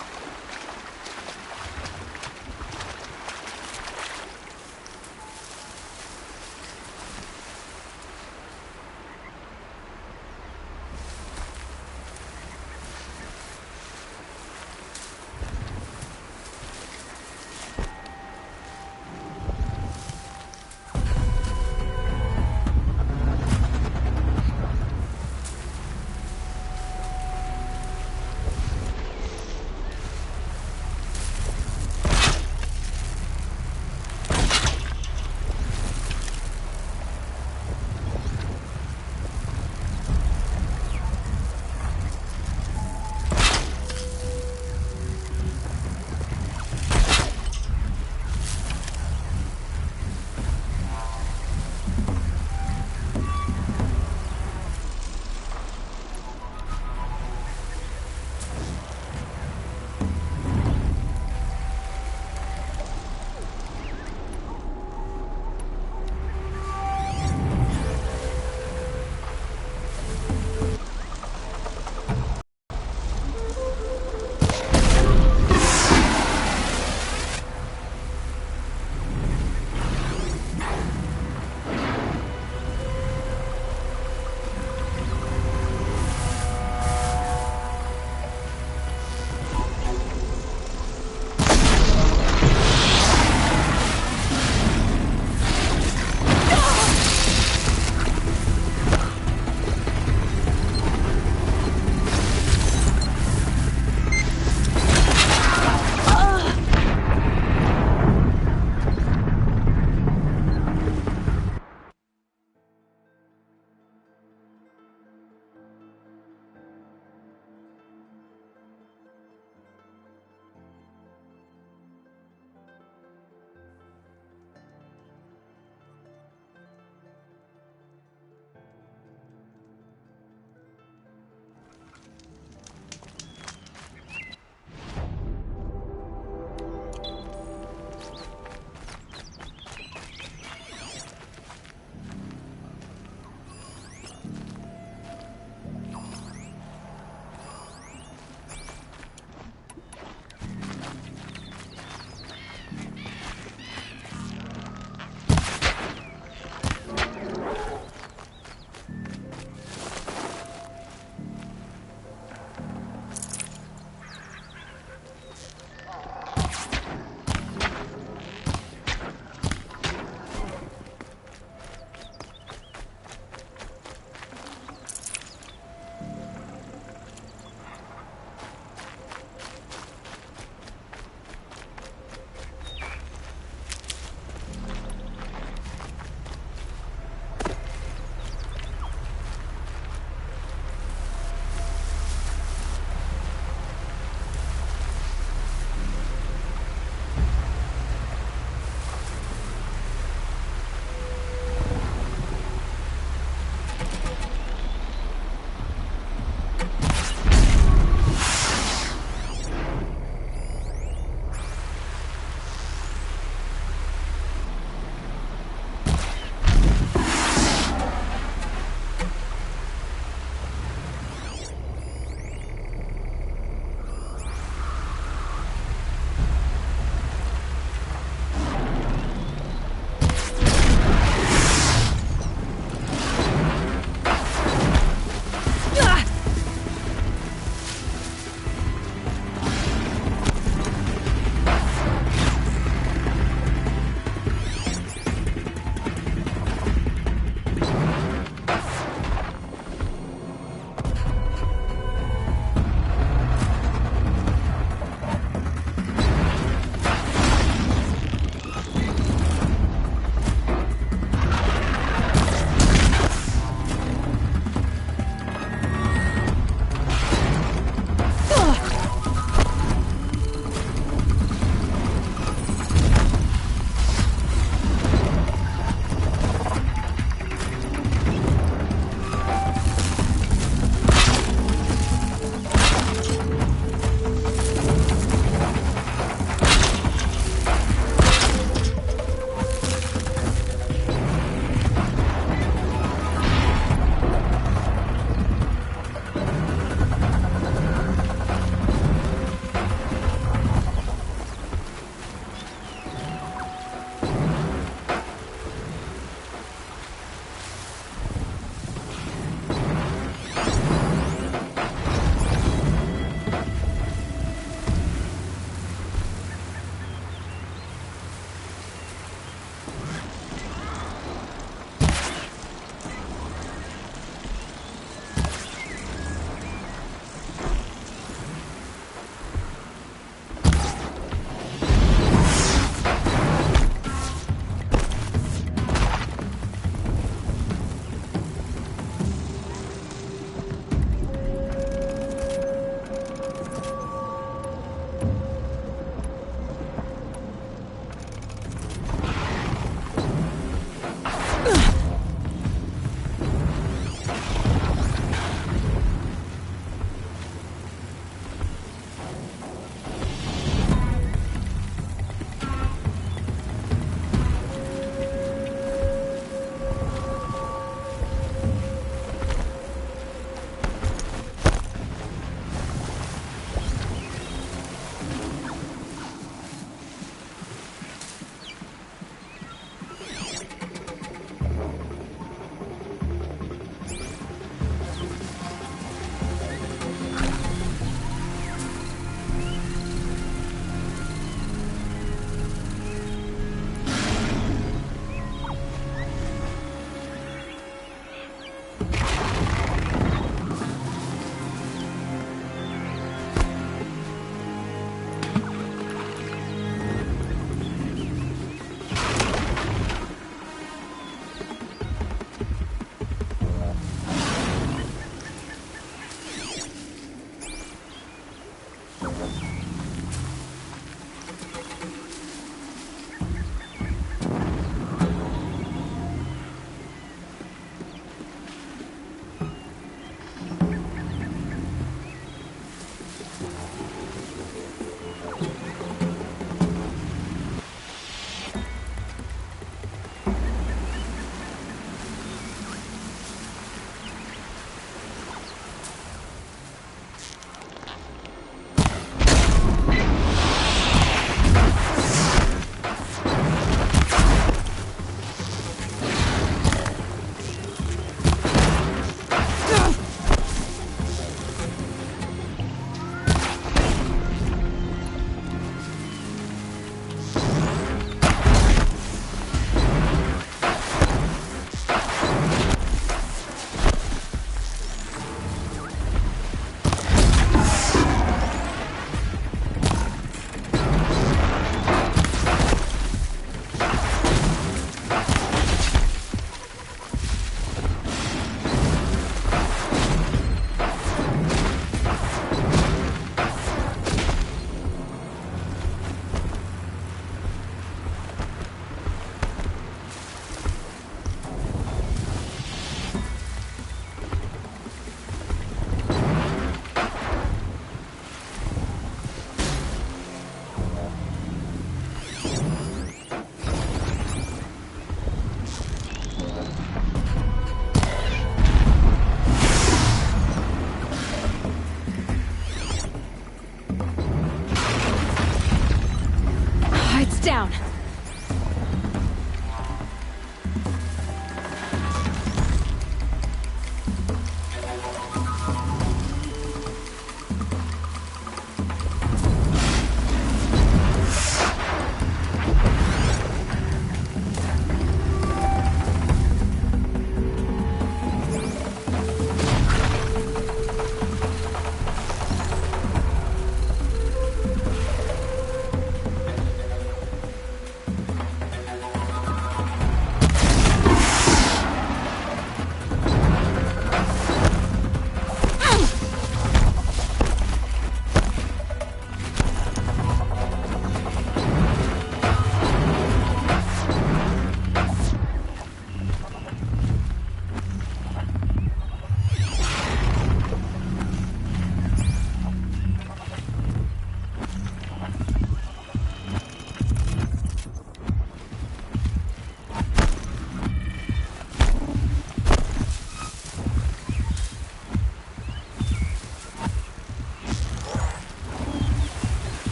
It's down.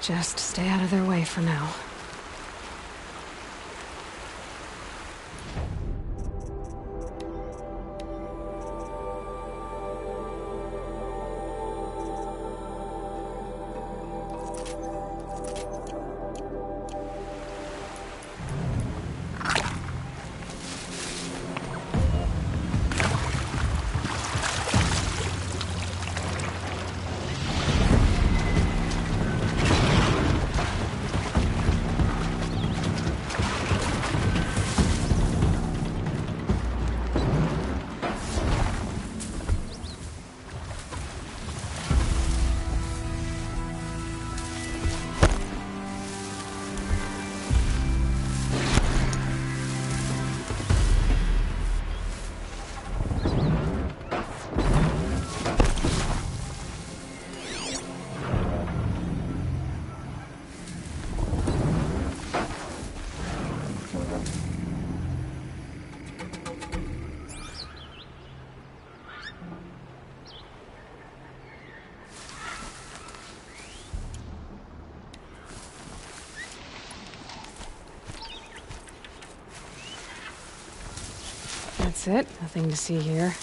Just stay out of their way for now. That's it. Nothing to see here.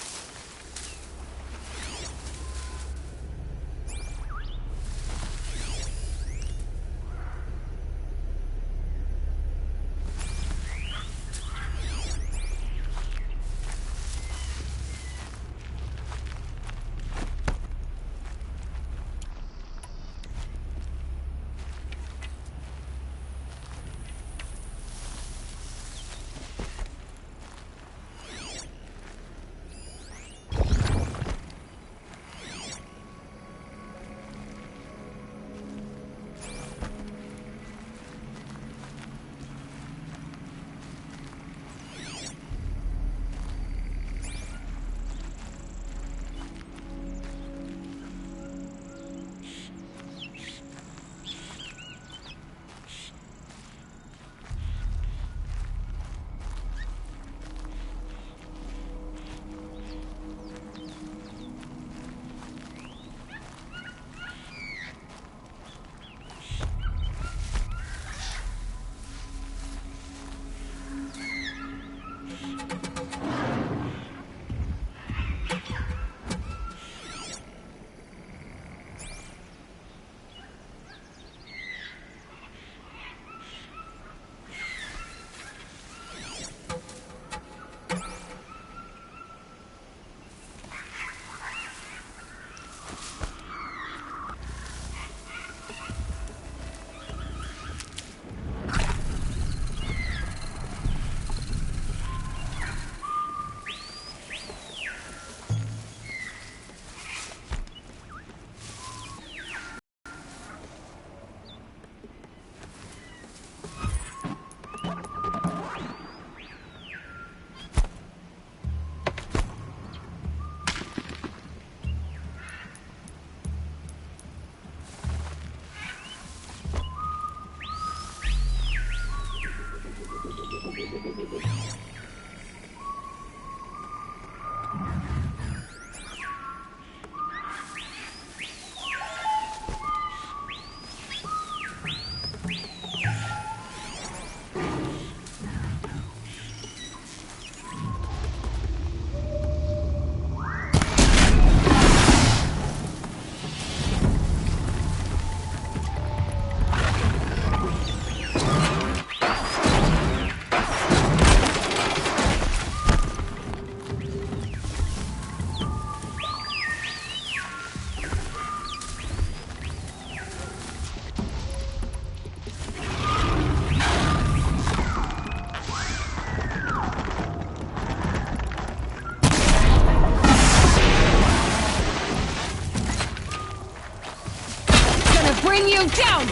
bring you down!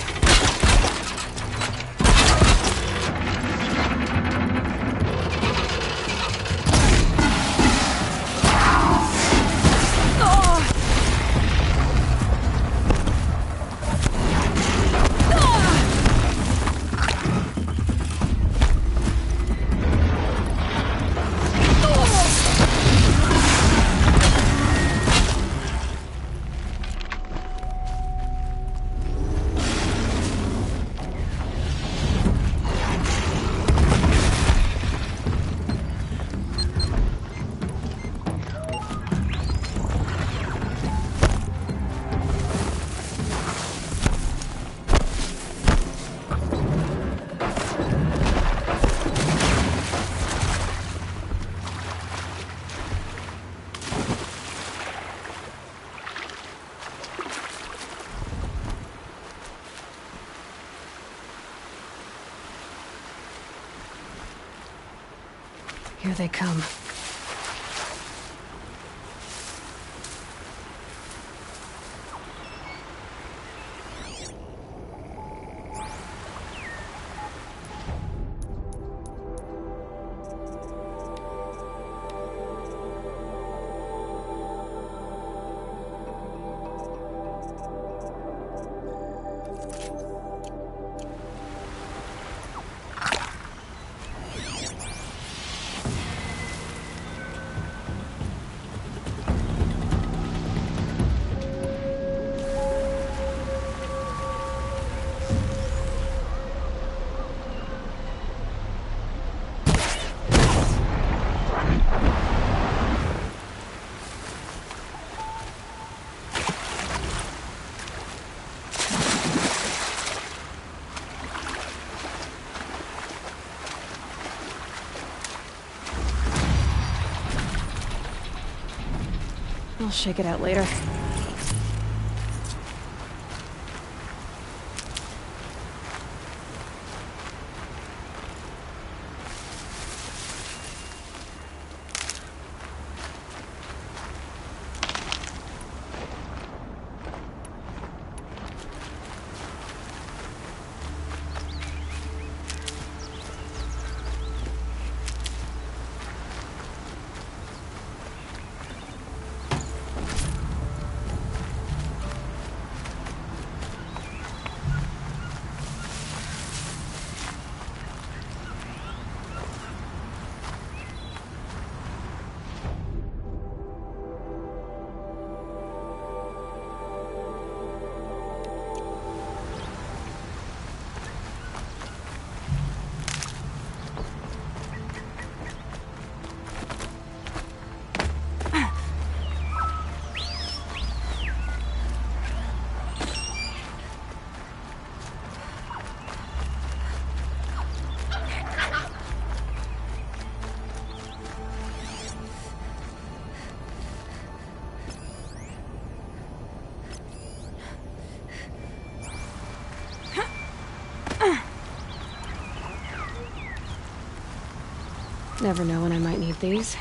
Here they come. I'll shake it out later. Never know when I might need these.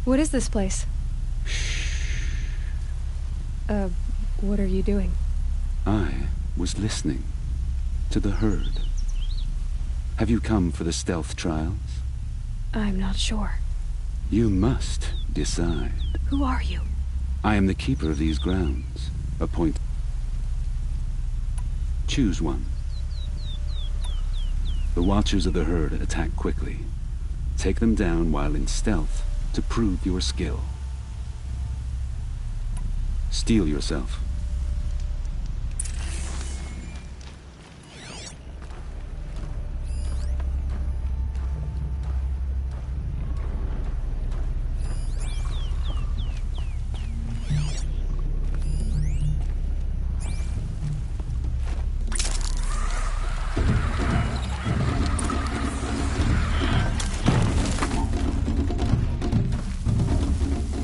What is this place? What are you doing? I was listening to the herd. Have you come for the stealth trials? I'm not sure. You must decide. Who are you? I am the keeper of these grounds. Appoint. Choose one. The Watchers of the Herd attack quickly. Take them down while in stealth to prove your skill. Steel yourself.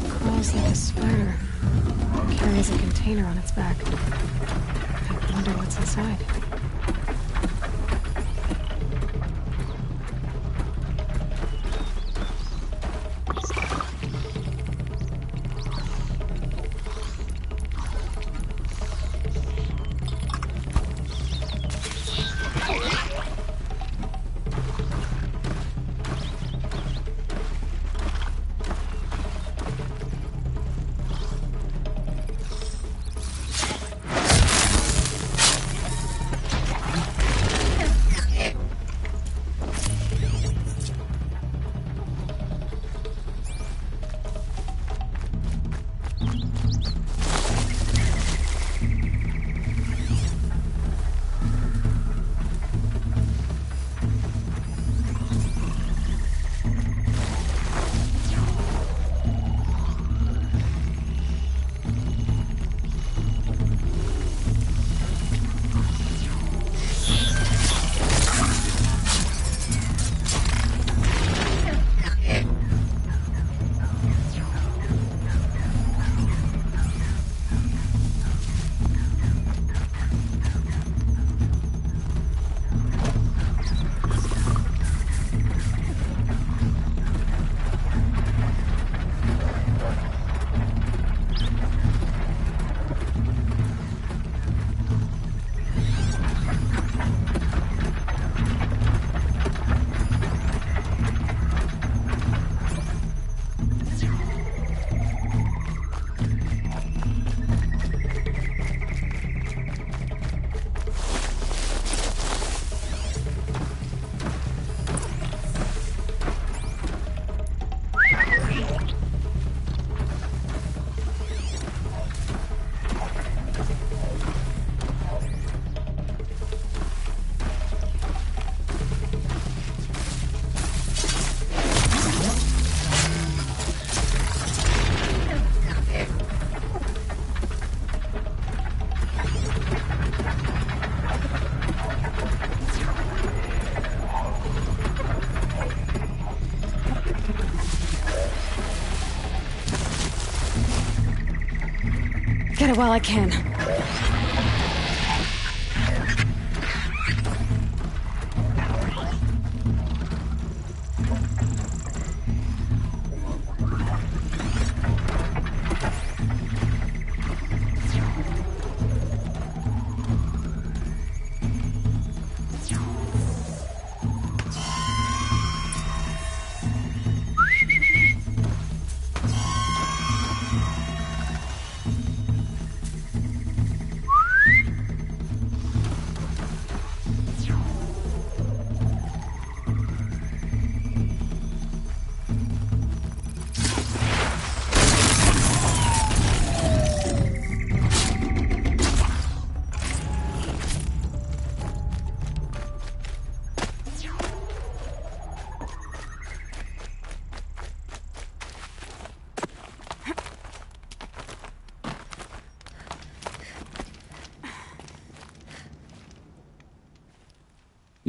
Crawls like a spider. Carries a container on its back. I wonder what's inside. while I can.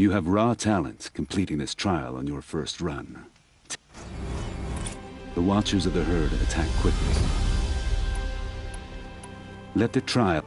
You have raw talent completing this trial on your first run. The Watchers of the Herd attack quickly. Let the trial